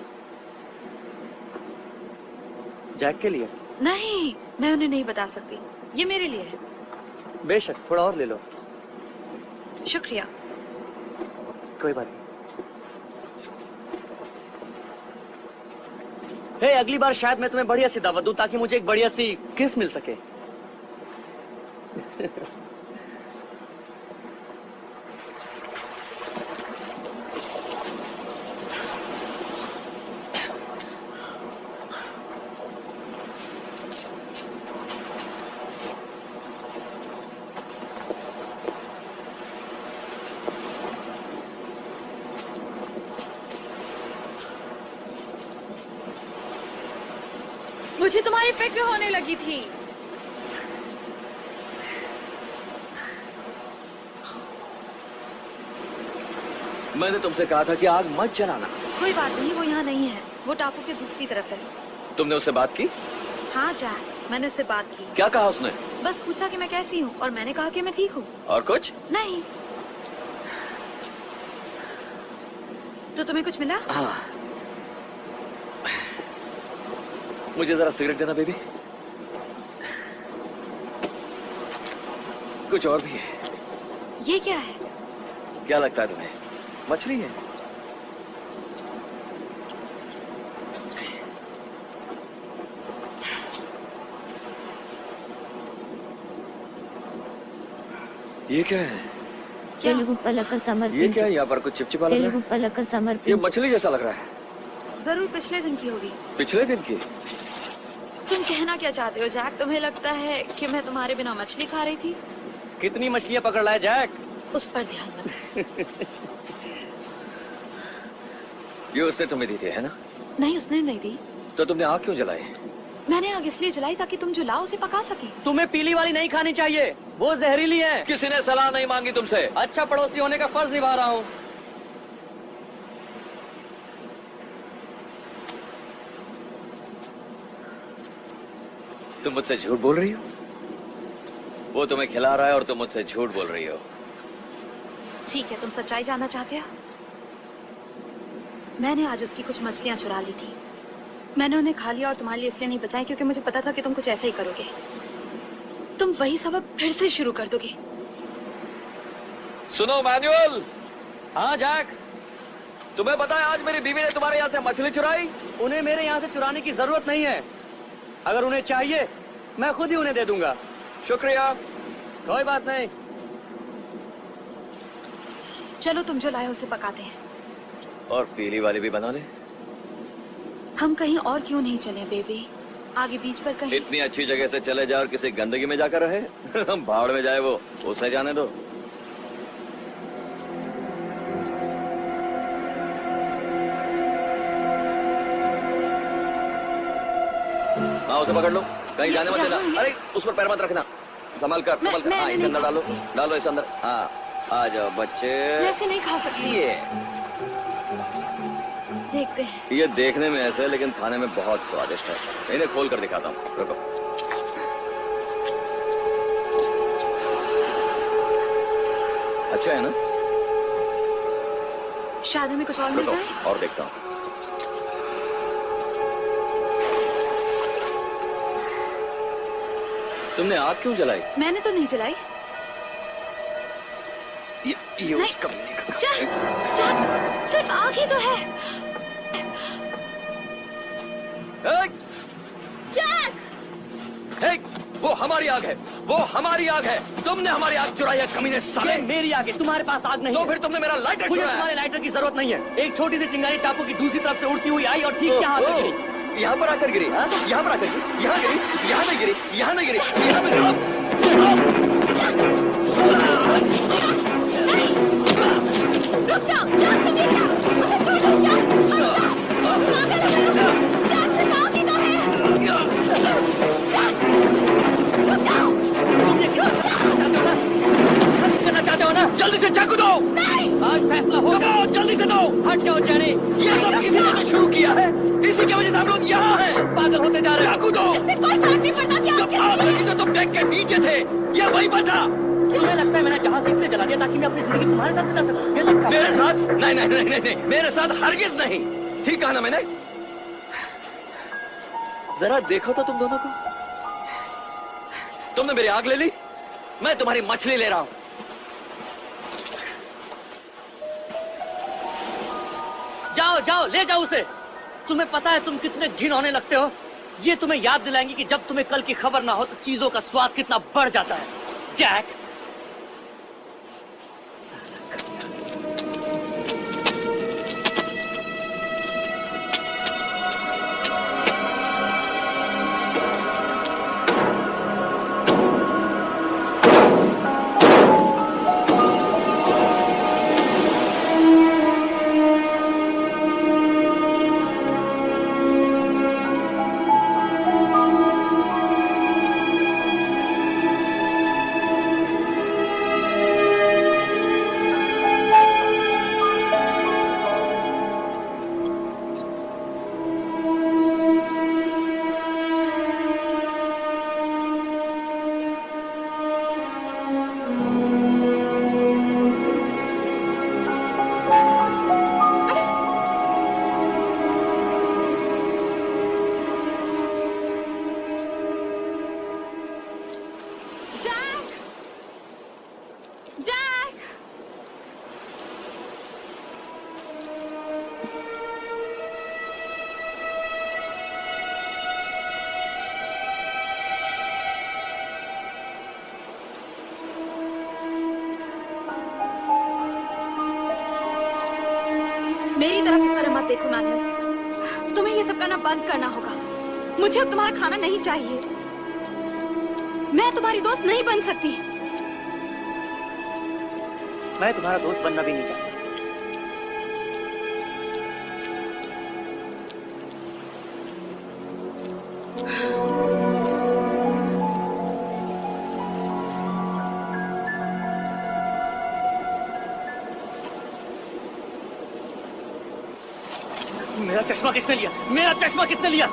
जैक के लिए? नहीं, मैं उन्हें नहीं बता सकती। ये मेरे लिए है। बेशक, थोड़ा और ले लो। शुक्रिया। कोई बात नहीं। हे, अगली बार शायद मैं तुम्हें बढ़िया सी दावत दूं ताकि मुझे एक बढ़िया सी किस मिल सके। मुझे तुम्हारी फिक्र होने लगी थी। मैंने तुमसे कहा था कि आग मत जलाना। कोई बात नहीं, वो यहाँ नहीं है। वो टापू के दूसरी तरफ है। तुमने उससे बात की? हाँ जैक, मैंने उससे बात की। क्या कहा उसने? बस पूछा कि मैं कैसी हूँ और मैंने कहा कि मैं ठीक हूँ। और कुछ नहीं। तो तुम्हें कुछ मिला? हाँ। मुझे जरा सिगरेट देना बेबी। कुछ और भी है। ये क्या है? क्या लगता है तुम्हें? मछली है। ये क्या है? తెలుగు పలక ये సమర్పించు क्या है? यहाँ पर कुछ चिपचिपा लग रहा తెలుగు है। పలక ये సమర్పించు मछली जैसा लग रहा है। जरूर पिछले दिन की होगी। पिछले दिन की। तुम कहना क्या चाहते हो जैक? तुम्हें लगता है कि मैं तुम्हारे बिना मछली खा रही थी? कितनी मछलियां पकड़ लाए जैक? उस पर ध्यान मत। ये उसने तुम्हें दी थी है ना? नहीं, उसने नहीं दी। तो तुमने आग क्यों जलाई? मैंने आग इसलिए जलाई ताकि तुम जो लाओ उसे पका सके। तुम्हें पीली वाली नहीं खानी चाहिए, वो जहरीली है। किसी ने सलाह नहीं मांगी तुमसे। अच्छा पड़ोसी होने का फर्ज निभा रहा हूँ। तुम मुझसे झूठ बोल रही हो? वो तुम्हें खिला रहा है और तुम मुझसे झूठ बोल रही हो। ठीक है, तुम सच्चाई जानना चाहते हो? मैंने आज उसकी कुछ मछलियां चुरा ली थी। मैंने उन्हें खा लिया और तुम्हारे लिए इसलिए नहीं बचाई क्योंकि मुझे पता था कि तुम कुछ ऐसे ही करोगे। तुम वही सबक फिर से शुरू कर दोगे। सुनो मैनुअल। हाँ जैक। तुम्हें पता है आज मेरी बीवी ने तुम्हारे यहाँ से मछली चुराई? उन्हें मेरे यहाँ से चुराने की जरूरत नहीं है। अगर उन्हें चाहिए मैं खुद ही उन्हें दे दूंगा। शुक्रिया। कोई बात नहीं। चलो तुम जो लाए उसे पकाते हैं। और पीली वाली भी बना ले। हम कहीं और क्यों नहीं चले बेबी? आगे बीच पर कहीं। इतनी अच्छी जगह से चले जाओ और किसी गंदगी में जाकर रहे। भाड़ में जाए वो, उसे जाने दो। हाँ उसे पकड़ लो, कहीं जाने मत देना। अरे उस पर पैर मत रखना, संभल कर संभल कर। हाँ इसे अंदर डालो, डालो इसे अंदर। हाँ आ जाओ बच्चे। ऐसे नहीं खा सकती। ये देखते हैं। ये देखने में ऐसे है लेकिन खाने में बहुत स्वादिष्ट है। इन्हें खोल कर दिखाता हूँ, रुको। अच्छा है ना? शायद हमें कुछ और मिल रुको जाए। और देखता हूँ। तुमने आग क्यों जलाई? मैंने तो नहीं जलाई। ये उसका मिलने का। जैक, सिर्फ आग ही तो है। जैक! वो हमारी आग है, वो हमारी आग है। तुमने हमारी आग चुराई है कमीने साले। ये मेरी आग है, तुम्हारे पास आग नहीं तो है। फिर तुमने मेरा लाइटर मुझे चुराया। तुम्हारे लाइटर की जरूरत नहीं है। एक छोटी सी चिंगारी टापू की दूसरी तरफ से उड़ती हुई आई और ठीक यहाँ पे गिरी। यहाँ पर आकर गिरी? हाँ यहाँ पर आकर गिरी, यहाँ गिरी, यहाँ नहीं गिरी, यहाँ नहीं गिरी, यहाँ पे गिरी। रुक जाओ, जैक तुम ये क्या? उसे छोड़ दो, जैक! जैक से आग ही तो है। जैक! रुक जाओ! करना चाहते हो ना? जल्दी से चाकू दो। नहीं! आज फैसला हो दो, जल्दी से दो। हट जाओ जाने। ये सब किसी ने शुरू किया है, इसी की वजह से हम लोग यहाँ हैं। पागल होते जा रहे हो। चाकू दो। इससे कोई फर्क नहीं पड़ता कि आप किस लिए। तो तुम देख के नीचे थे, ये वही बचा। तुम्हें लगता है मैंने जहाज इसलिए जला दिया ताकि मैं अपनी जिंदगी तुम्हारे साथ बिता सकूं? ये लगता है। मेरे साथ? नहीं नहीं नहीं नहीं नहीं, मेरे साथ हरगिज नहीं। ठीक कहा ना मैंने? जरा देखो तो तुम दोनों को। तुमने मेरी आग ले ली, मैं तुम्हारी मछली ले रहा हूं। जाओ जाओ ले जाओ उसे। तुम्हें पता है तुम कितने घिनौने लगते हो। ये तुम्हें याद दिलाएंगी कि जब तुम्हें कल की खबर ना हो तो चीजों का स्वाद कितना बढ़ जाता है। जैक मेरी तरफ इस तरह मत देखो मैनुअल। तुम्हें ये सब करना बंद करना होगा। मुझे अब तुम्हारा खाना नहीं चाहिए। मैं तुम्हारी दोस्त नहीं बन सकती। मैं तुम्हारा दोस्त बनना भी नहीं चाहता। मेरा चश्मा किसने लिया? मेरा चश्मा किसने लिया?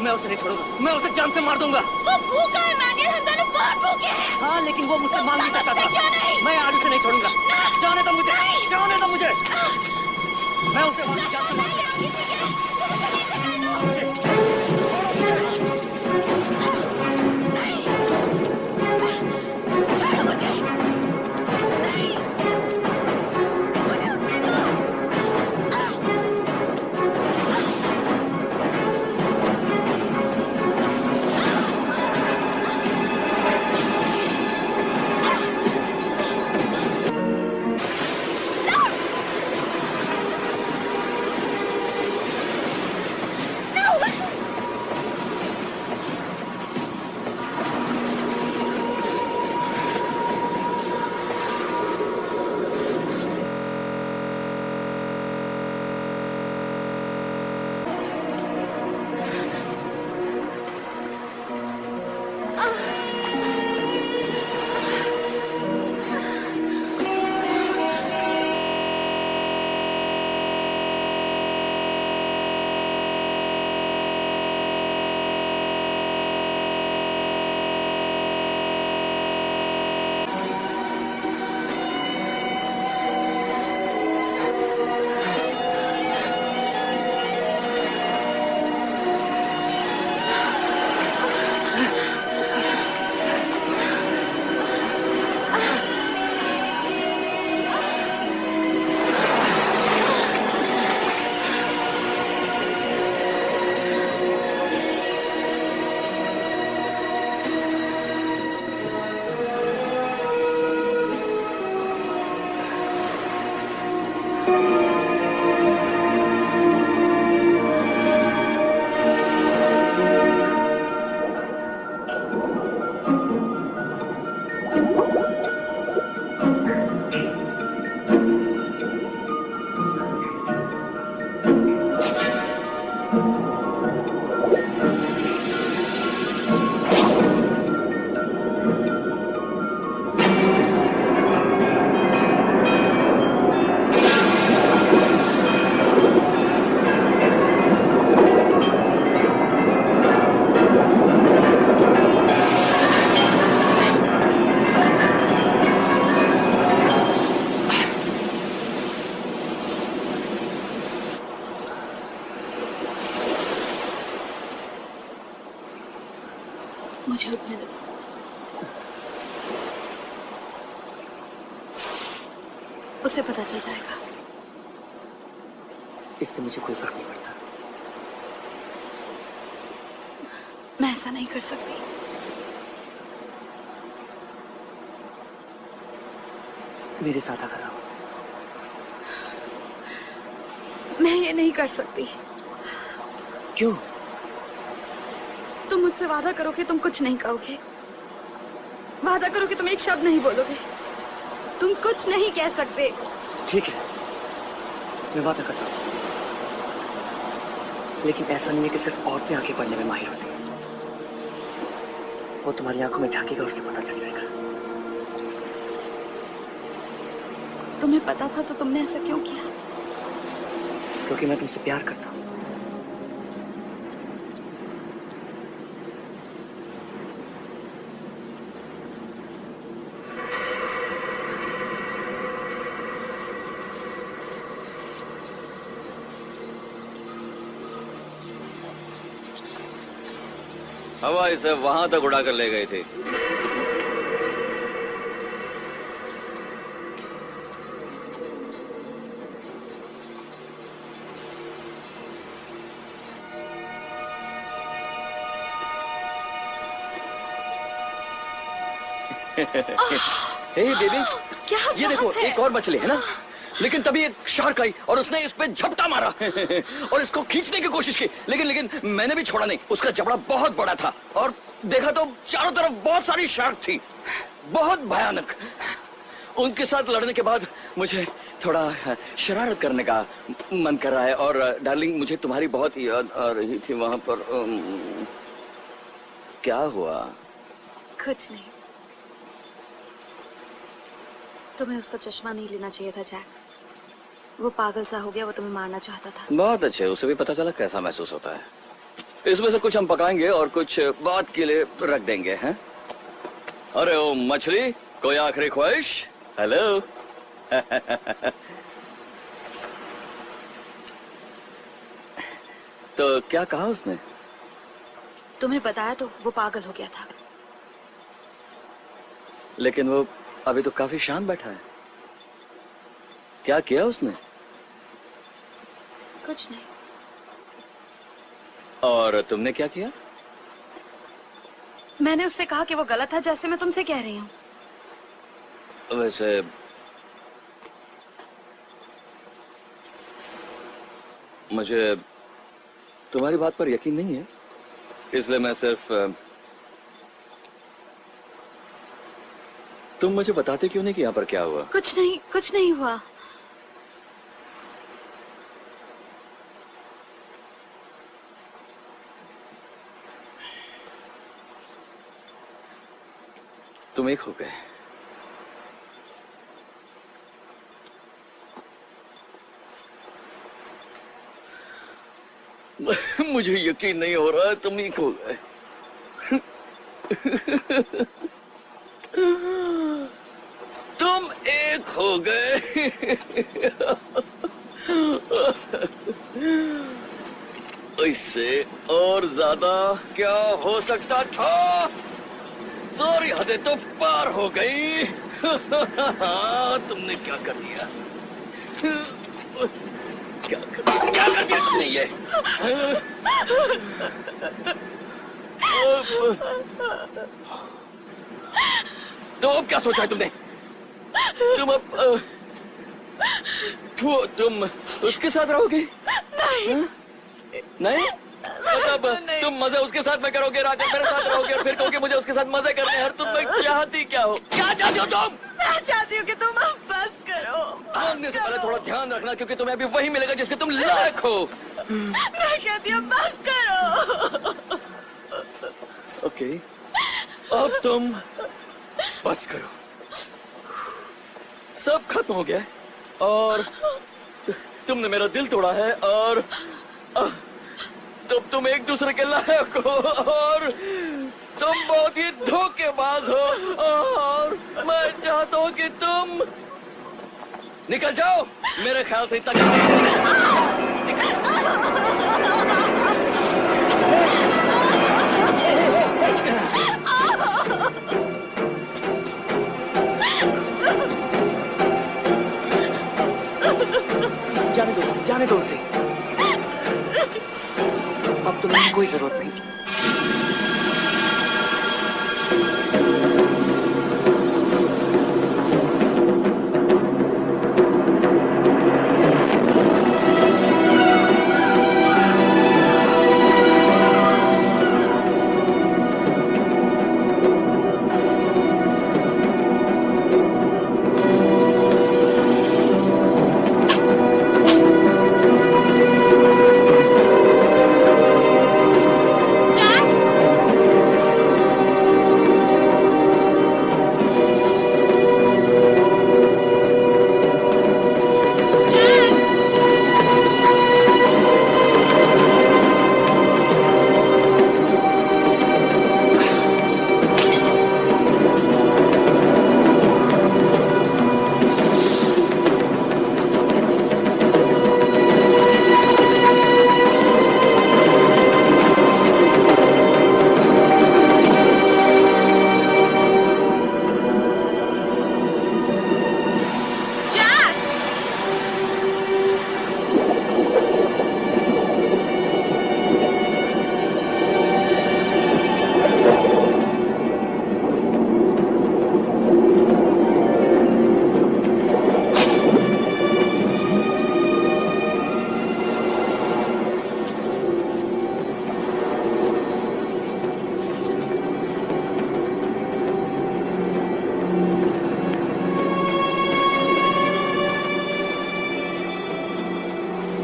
मैं उसे नहीं छोड़ूंगा। मैं उसे जान से मार दूंगा। वो भूखा है मैनुअल, हम दोनों बहुत भूखे हैं। हाँ लेकिन वो मुझसे मांग नहीं सकता था। क्यों नहीं? मैं आज उसे नहीं छोड़ूंगा। जाने दो मुझे, जाने दो मुझे। मैं उसे जान से मार दूंगा। मुझे उठने दो। उसे पता चल जाएगा। इससे मुझे कोई फर्क नहीं पड़ता। मैं ऐसा नहीं कर सकती। मेरे साथ आकर आओ। मैं ये नहीं कर सकती। क्यों? तुम मुझसे वादा करो कि तुम कुछ नहीं कहोगे। वादा करो कि तुम एक शब्द नहीं बोलोगे। तुम कुछ नहीं कह सकते। ठीक है, मैं वादा करता हूँ। लेकिन ऐसा नहीं है कि सिर्फ औरतें आंखें पढ़ने में माहिर होती हैं। वो तुम्हारी आंखों में झांकेगा और उसे पता चल जाएगा। तुम्हें पता था तो तुमने ऐसा क्यों किया? क्योंकि मैं तुमसे प्यार करता हूँ। हवाई से वहां तक उड़ा कर ले गई थी। हे बेबी, क्या ये देखो बात है? एक और मछली है ना, लेकिन तभी एक शार्क आई और उसने इस पे झपटा मारा और इसको खींचने की कोशिश की, लेकिन मैंने भी छोड़ा नहीं। उसका जबड़ा बहुत बड़ा था और देखा तो चारों तरफ बहुत सारी शार्क थी, बहुत भयानक। उनके साथ लड़ने के बाद मुझे थोड़ा शरारत करने का मन कर रहा है। और डार्लिंग, मुझे तुम्हारी बहुत याद आ रही थी वहां पर। क्या हुआ? कुछ नहीं। तुम्हें उसका चश्मा नहीं लेना चाहिए था जैक। वो पागल सा हो गया, वो तुम्हें मारना चाहता था। बहुत अच्छे, उसे भी पता चला कैसा महसूस होता है। इसमें से कुछ हम पकाएंगे और कुछ बात के लिए रख देंगे, हैं? अरे ओ मछली, कोई आखिरी ख्वाहिश? हेलो। तो क्या कहा उसने? तुम्हें बताया तो वो पागल हो गया था। लेकिन वो अभी तो काफी शांत बैठा है। क्या किया उसने? कुछ नहीं। और तुमने क्या किया? मैंने उससे कहा कि वो गलत है, जैसे मैं तुमसे कह रही हूँ। वैसे मुझे तुम्हारी बात पर यकीन नहीं है, इसलिए मैं सिर्फ तुम मुझे बताते क्यों नहीं कि यहाँ पर क्या हुआ? कुछ नहीं हुआ। तुम एक हो गए। मुझे यकीन नहीं हो रहा है तुम एक हो गए। तुम एक हो गए। इससे और ज्यादा क्या हो सकता था? सारी हदें तो पार हो गई। तुमने क्या कर दिया? क्या कर दिया तुमने ये? तो अब क्या सोचा है तुमने? तुम अब तुम उसके साथ रहोगे? नहीं। नहीं? मतलब तुम मजे उसके साथ में करोगे, रात मेरे साथ रहोगे और फिर कहोगे मुझे उसके साथ मजे करने हैं। तुम चाहती क्या हो? क्या चाहती हो तुम? मैं चाहती हूँ कि तुम अब बस करो। मांगने से पहले थोड़ा ध्यान रखना, क्योंकि तुम्हें अभी वही मिलेगा जिसके तुम लायक हो। मैं कहती हूँ बस करो। ओके, अब तुम बस करो। सब खत्म हो गया है और तुमने मेरा दिल तोड़ा है और तुम एक दूसरे के लायक हो और तुम बहुत ही धोखेबाज हो और मैं चाहता हूँ कि तुम निकल जाओ। मेरे ख्याल से इतना जाने दो उसे। अब तुम्हें कोई जरूरत नहीं।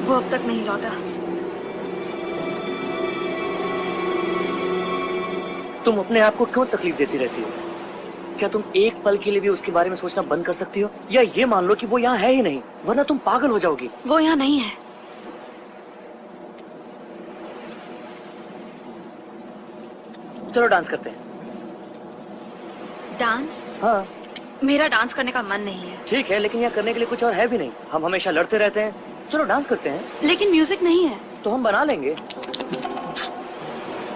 वो अब तक नहीं लौटा। तुम अपने आप को क्यों तकलीफ देती रहती हो? क्या तुम एक पल के लिए भी उसके बारे में सोचना बंद कर सकती हो? या ये मान लो कि वो यहाँ है ही नहीं, वरना तुम पागल हो जाओगी। वो यहाँ नहीं है। चलो डांस करते हैं। डांस? हाँ मेरा डांस करने का मन नहीं है। ठीक है, लेकिन यहाँ करने के लिए कुछ और है भी नहीं। हम हमेशा लड़ते रहते हैं। चलो डांस करते हैं। लेकिन म्यूजिक नहीं है। तो हम बना लेंगे।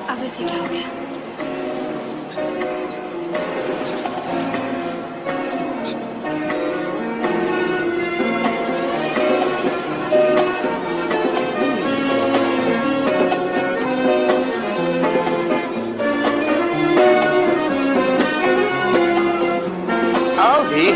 अब इसे क्या हो गया? आओ भी।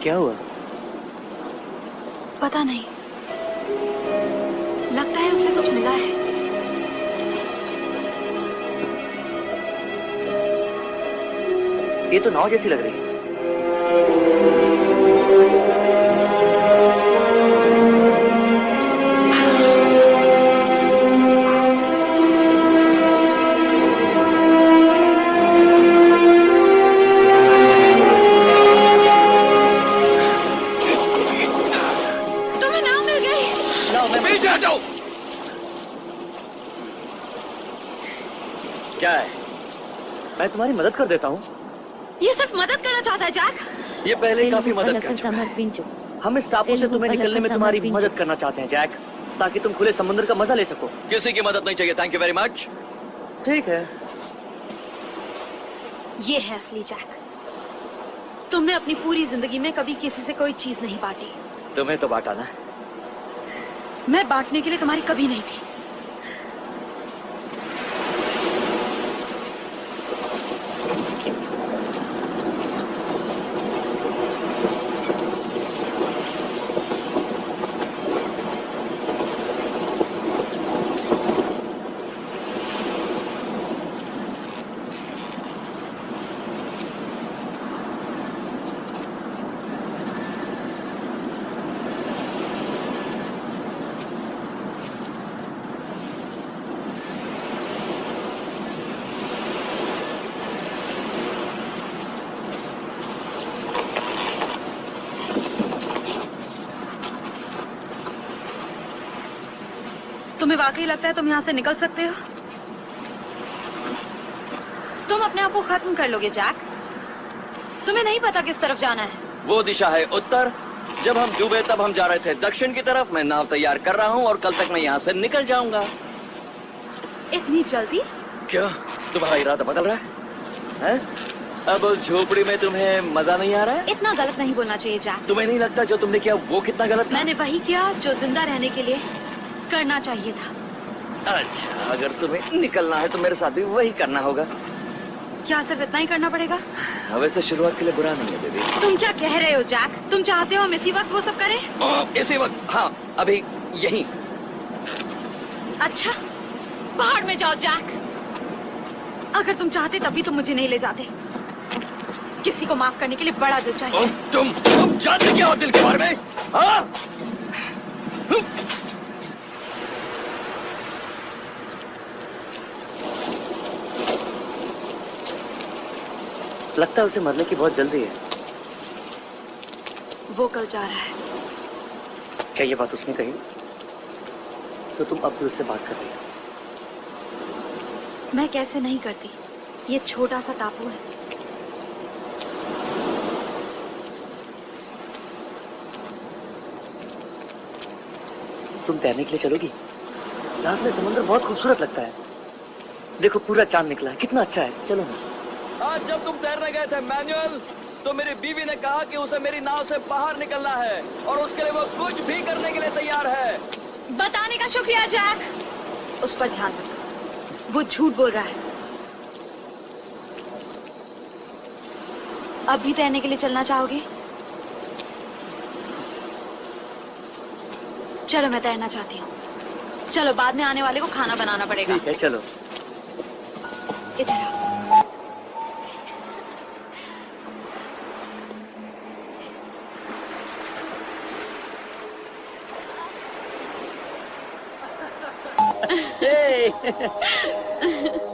क्या हुआ? पता नहीं, लगता है उसे कुछ मिला है। ये तो नाव जैसी लग रही है। तुम्हें नाव मिल गई। पीछे हटो। क्या है? मैं तुम्हारी मदद कर देता हूँ। ये सिर्फ मदद करना चाहता है जैक। ये पहले ही काफी मदद कर चुका है। हम इस टापू से तुम्हें निकलने में तुम्हारी मदद करना चाहते हैं जैक, ताकि तुम खुले समुद्र का मजा ले सको। किसी की मदद नहीं चाहिए, थैंक यू वेरी मच। ठीक है। ये है असली जैक। तुमने अपनी पूरी जिंदगी में कभी किसी से कोई चीज नहीं बांटी। तुम्हें तो बांटा ना। मैं बांटने के लिए तुम्हारी कभी नहीं थी। तुम्हें वाकई लगता है तुम यहाँ से निकल सकते हो? तुम अपने आप को खत्म कर लोगे जैक। तुम्हें नहीं पता किस तरफ जाना है। वो दिशा है उत्तर। जब हम डूबे तब हम जा रहे थे दक्षिण की तरफ। मैं नाव तैयार कर रहा हूँ और कल तक मैं यहाँ से निकल जाऊंगा। इतनी जल्दी? क्या तुम्हारा इरादा बदल रहा है? अब उस झोपड़ी में तुम्हें मजा नहीं आ रहा है? इतना गलत नहीं बोलना चाहिए जैक। तुम्हें नहीं लगता जो तुमने किया वो कितना गलत था? मैंने वही किया जो जिंदा रहने के लिए करना चाहिए था। अच्छा, अगर तुम्हें निकलना है तो मेरे साथ भी वही करना होगा। क्या सिर्फ इतना ही करना पड़ेगा? वैसे शुरुआत के लिए बुरा नहीं है बेबी। तुम क्या कह रहे हो जैक? तुम चाहते हो हम इसी वक्त वो सब करें? इसी वक्त? हाँ, अभी यहीं। अच्छा, पहाड़ में जाओ जैक। अगर तुम चाहते तब भी तुम मुझे नहीं ले जाते। किसी को माफ करने के लिए बड़ा दिल चाहिए। तुम जानते क्या हो दिल के बारे में? हाँ? लगता है उसे मरने की बहुत जल्दी है। वो कल जा रहा है। क्या ये बात उसने कही? तो तुम अब भी उससे बात कर रही हो? मैं कैसे नहीं करती। ये छोटा सा टापू है। तुम तैरने के लिए चलोगी? रात में समुद्र बहुत खूबसूरत लगता है। देखो पूरा चांद निकला है, कितना अच्छा है। चलो ना। आज जब तुम तैरने गए थे मैनुअल, तो मेरी बीवी ने कहा कि उसे मेरी नाव से बाहर निकलना है और उसके लिए वो कुछ भी करने के लिए तैयार है। बताने का शुक्रिया जैक। उस पर ध्यान रखो, वो झूठ बोल रहा है। अब भी तैरने के लिए चलना चाहोगे? चलो, मैं तैरना चाहती हूँ। चलो, बाद में आने वाले को खाना बनाना पड़ेगा। ठीक है, चलो। इधर आओ।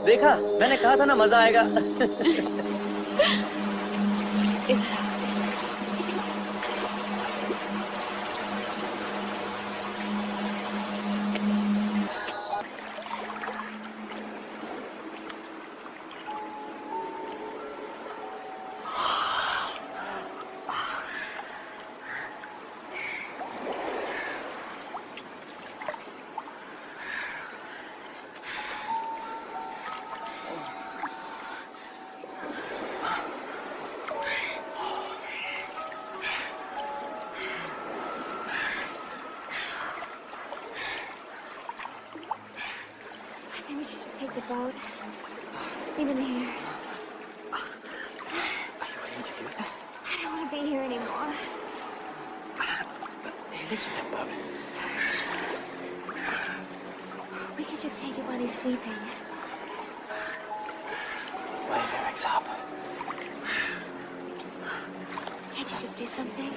देखा, मैंने कहा था ना मजा आएगा। इधर आओ। We should just take the boat. Even here. I don't want to be here anymore. We could just take it while he's sleeping. Can't you just do something?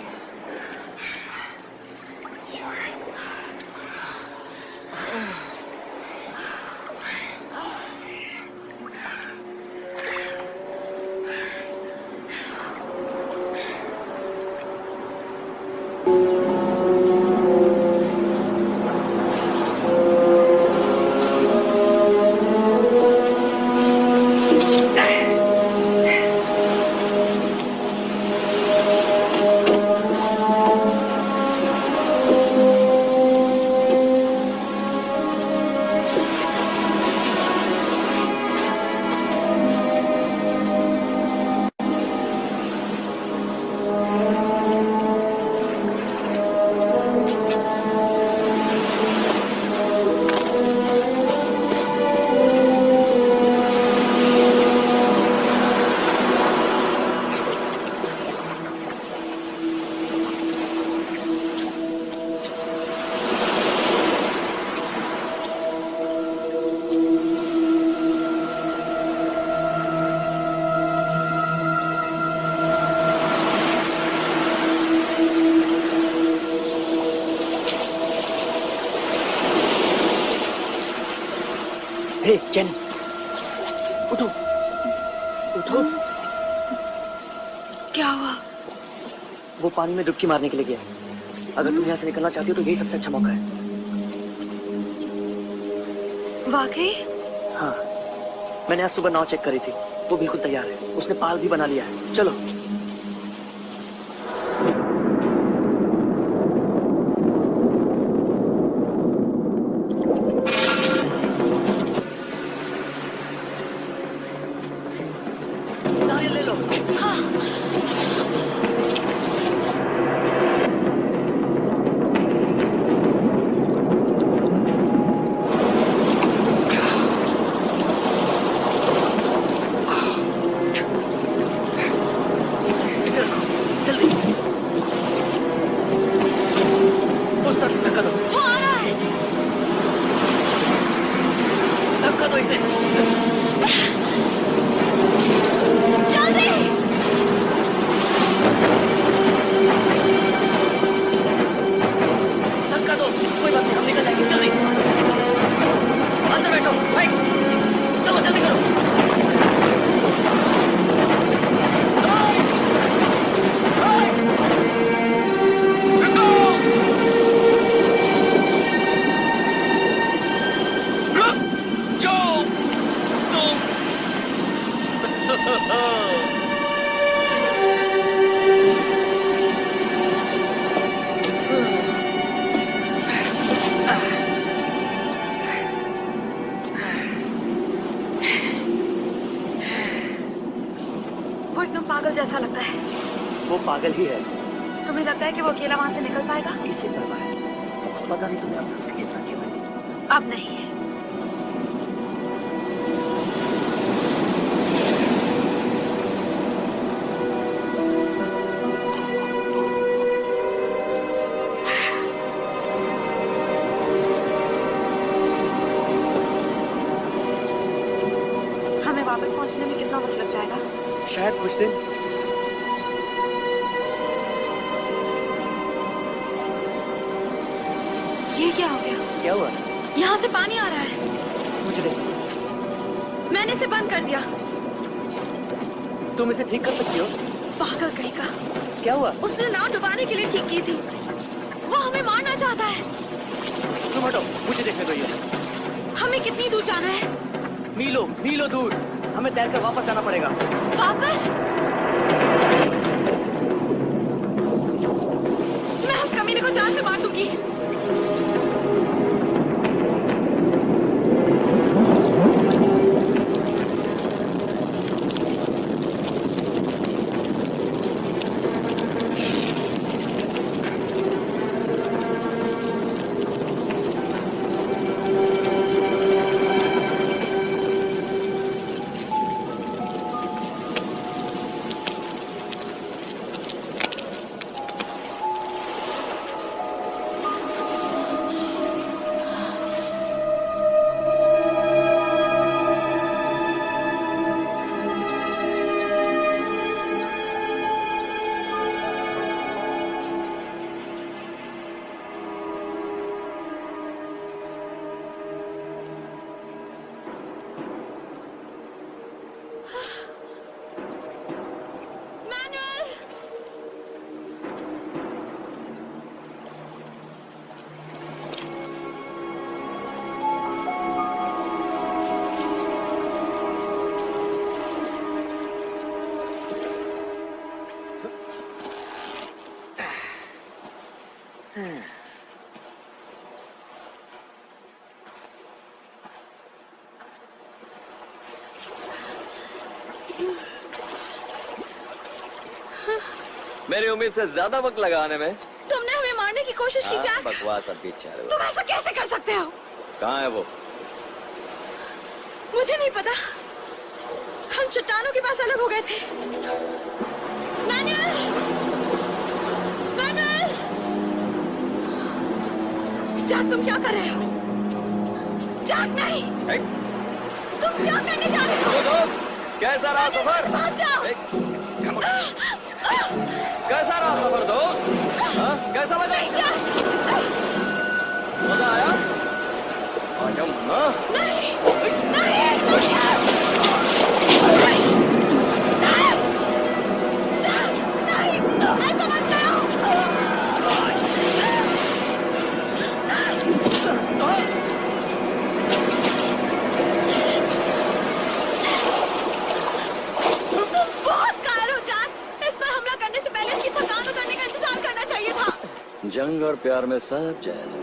हे चैन, उठो उठो। क्या हुआ? वो पानी में डुबकी मारने के लिए गया। अगर तुम यहाँ से निकलना चाहती हो तो यही सबसे अच्छा मौका है। वाकई? हाँ, मैंने आज सुबह नाव चेक करी थी, वो बिल्कुल तैयार है। उसने पाल भी बना लिया है। चलो। नारियल ले लो। हाँ। इसे रखो, जल्दी। उस तरफ से धक्का दो। वो आ रहा है। धक्का दो इसे। जल्दी। धक्का दो। कोई बात नहीं, हम निकल जाएंगे। जल्दी। अंदर बैठो। भाई, चलो जल्दी करो। वो एकदम पागल जैसा लगता है। वो पागल ही है। तुम्हें लगता है कि वो अकेला वहां से निकल पाएगा? किसी परवाह है? पता नहीं तुमने अपने उससे कितना किया है। अब नहीं है। हमें वापस पहुंचने में कितना वक्त लग जाएगा? शायद कुछ दिन। ये क्या हो गया? क्या हुआ? यहाँ से पानी आ रहा है। मुझे देखो। मैंने इसे बंद कर दिया। तुम इसे ठीक कर सकती हो? पागल कहीं का। क्या हुआ? उसने नाव डुबाने के लिए ठीक की थी। वो हमें मारना चाहता है। तुम हटो, मुझे देखने दो ये। हमें कितनी दूर जाना है? मीलों मीलों दूर। हमें तैरकर वापस आना पड़ेगा। वापस? मैं उस कमीने को जान से मार दूंगी। मेरी उम्मीद से ज्यादा वक्त लगाने में। तुमने हमें मारने की कोशिश की जैक। बकवास अब भी चालू है। तुम ऐसा कैसे कर सकते हो? कहाँ है वो? मुझे नहीं पता। हम चट्टानों के पास अलग हो गए थे। मैनुअल! मैनुअल! जैक तुम क्या कर रहे हो? जैक नहीं! तुम क्या करने जा रहे हो? कैसा रहा सफर? भाग जाओ! कैसा रहा सफर दोस्त? हाँ? कैसा लगा? मजा आया? नहीं! ऐसा मत करो! जंग और प्यार में सब जायज है।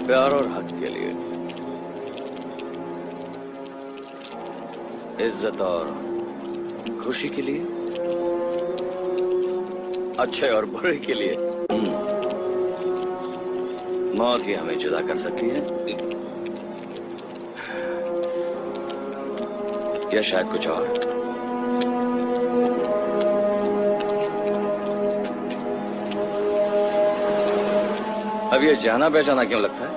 प्यार और हक के लिए, इज्जत और खुशी के लिए, अच्छे और बुरे के लिए, मौत ही हमें जुदा कर सकती है या शायद कुछ और। अब ये जाना पहचाना क्यों लगता है?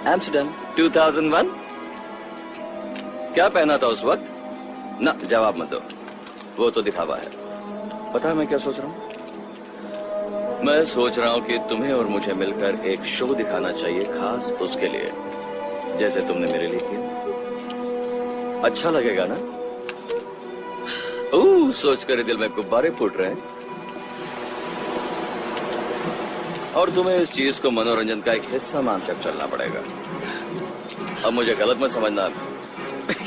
एम्स्टर्डम 2001। क्या पहना था उस वक्त? ना, जवाब मत दो, वो तो दिखावा है। पता है मैं क्या सोच रहा हूँ? मैं सोच रहा हूँ कि तुम्हें और मुझे मिलकर एक शो दिखाना चाहिए, खास उसके लिए, जैसे तुमने मेरे लिए किया। अच्छा लगेगा ना? सोचकर दिल में गुब्बारे फूट रहे हैं। और तुम्हें इस चीज को मनोरंजन का एक हिस्सा मानकर चलना पड़ेगा। अब मुझे गलत मत समझना,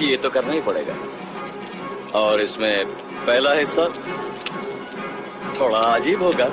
ये तो करना ही पड़ेगा। और इसमें पहला हिस्सा थोड़ा अजीब होगा।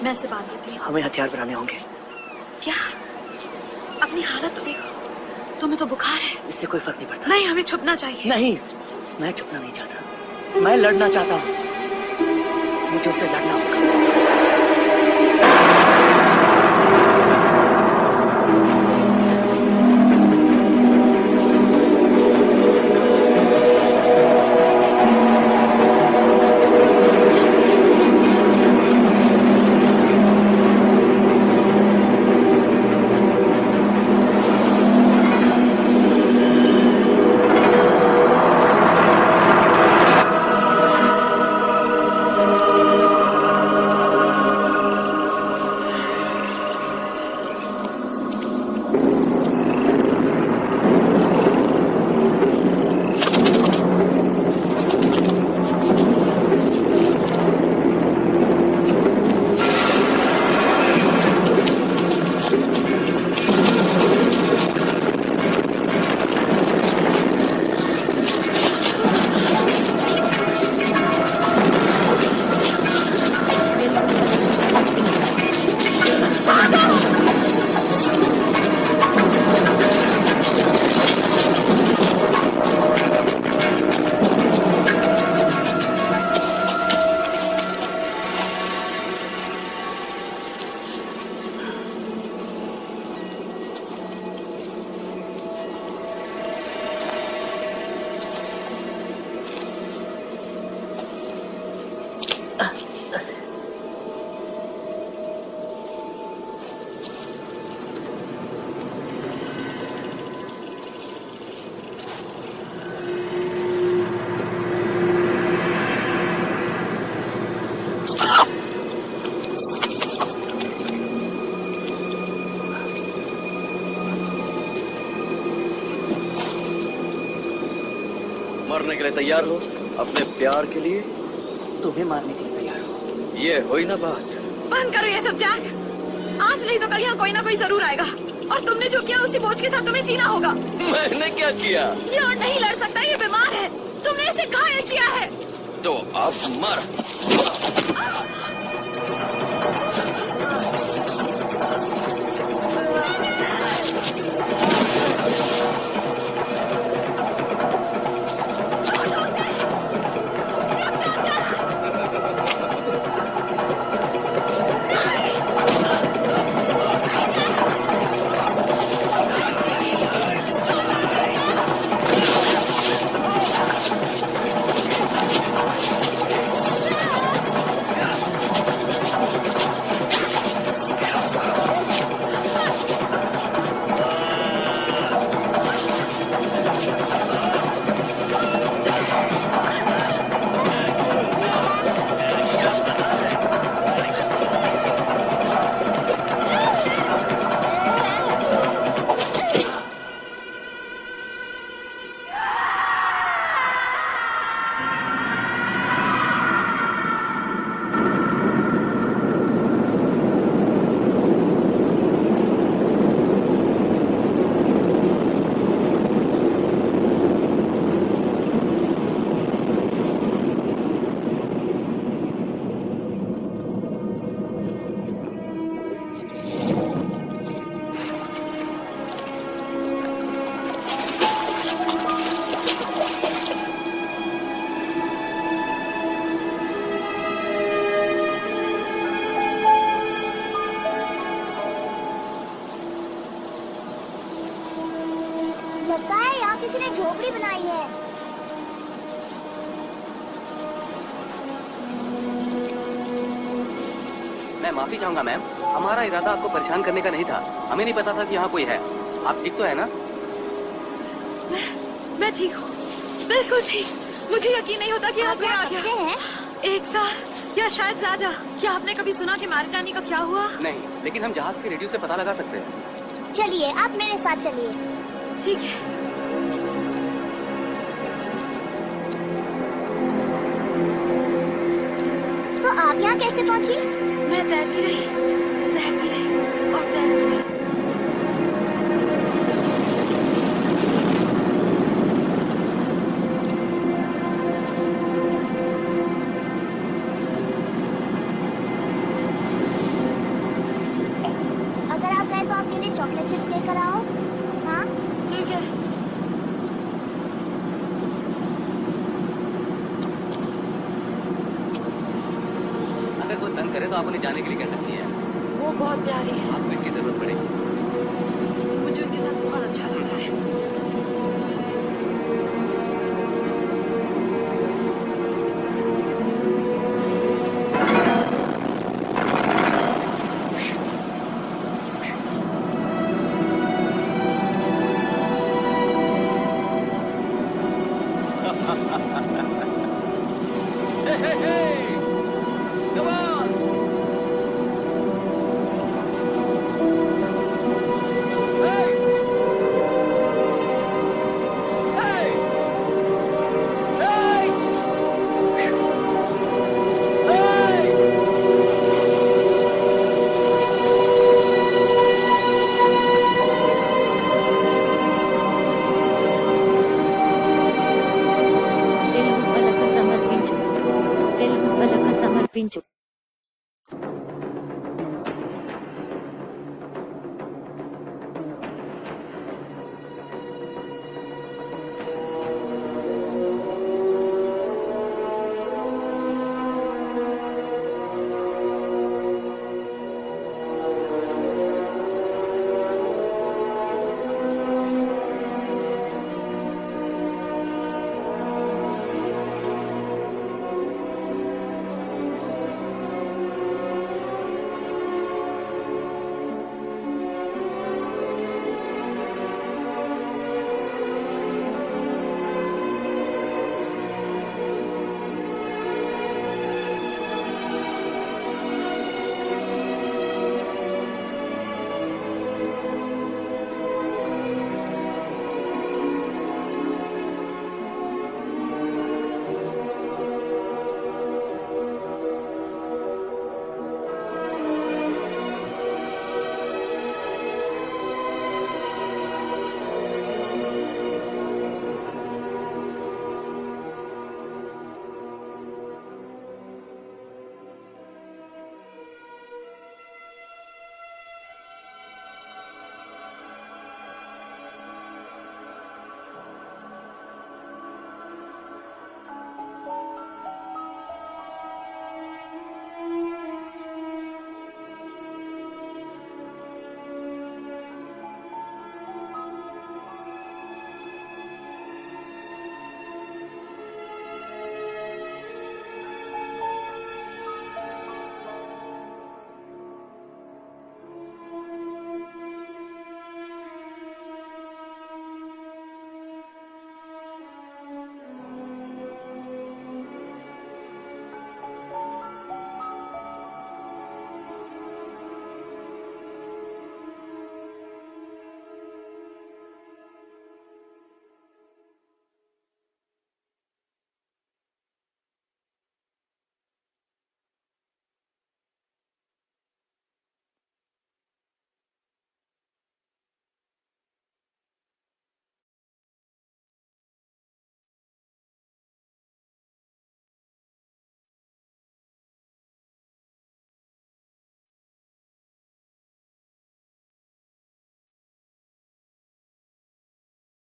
मैं इसे बांध देती हूँ। हमें हथियार बनाने होंगे। क्या? अपनी हालत तो देखो, तुम्हें तो बुखार है। इससे कोई फर्क नहीं पड़ता। नहीं, हमें छुपना चाहिए। नहीं, मैं छुपना नहीं चाहता, मैं लड़ना चाहता हूँ। मुझे उससे लड़ना होगा। मरने के लिए तैयार हो अपने प्यार के लिए? तुम्हें मारने के लिए तैयार हो। ये हुई ना बात। बंद करो ये सब जैक। आज नहीं तो कल यहाँ कोई ना कोई जरूर आएगा और तुमने जो किया उसी बोझ के साथ तुम्हें जीना होगा। मैंने क्या किया? ये और नहीं लड़ सकता, ये बीमार है। तुमने इसे घायल किया है। तो अब मर। लगता है यहाँ किसी ने झोपड़ी बनाई है। मैं माफी चाहूंगा मैम, हमारा इरादा आपको परेशान करने का नहीं था। हमें नहीं पता था कि यहाँ कोई है। आप ठीक तो है ना? मैं ठीक हूँ, बिल्कुल ठीक। मुझे यकीन नहीं होता कि यहाँ कोई आ अच्छे गया। हैं? एक साल या शायद ज्यादा। क्या आपने कभी सुना कि मैरिटानी का क्या हुआ? नहीं, लेकिन हम जहाज के रेडियो से पता लगा सकते हैं। चलिए आप मेरे साथ चलिए। ठीक है। तो आप यहाँ कैसे पहुँची? मैं तैरती रही और तैरती रही। अगर आप गए तो आपके लिए चॉकलेट चिप्स लेकर आओ। हाँ ठीक है। अगर वो तंग करे तो आप उन्हें जाने के लिए कह सकती हैं। वो बहुत प्यारी है। आपको इसकी जरूरत पड़ेगी। मुझे उनके साथ बहुत अच्छा लग रहा है। తెలుగు పలక సమర్పించు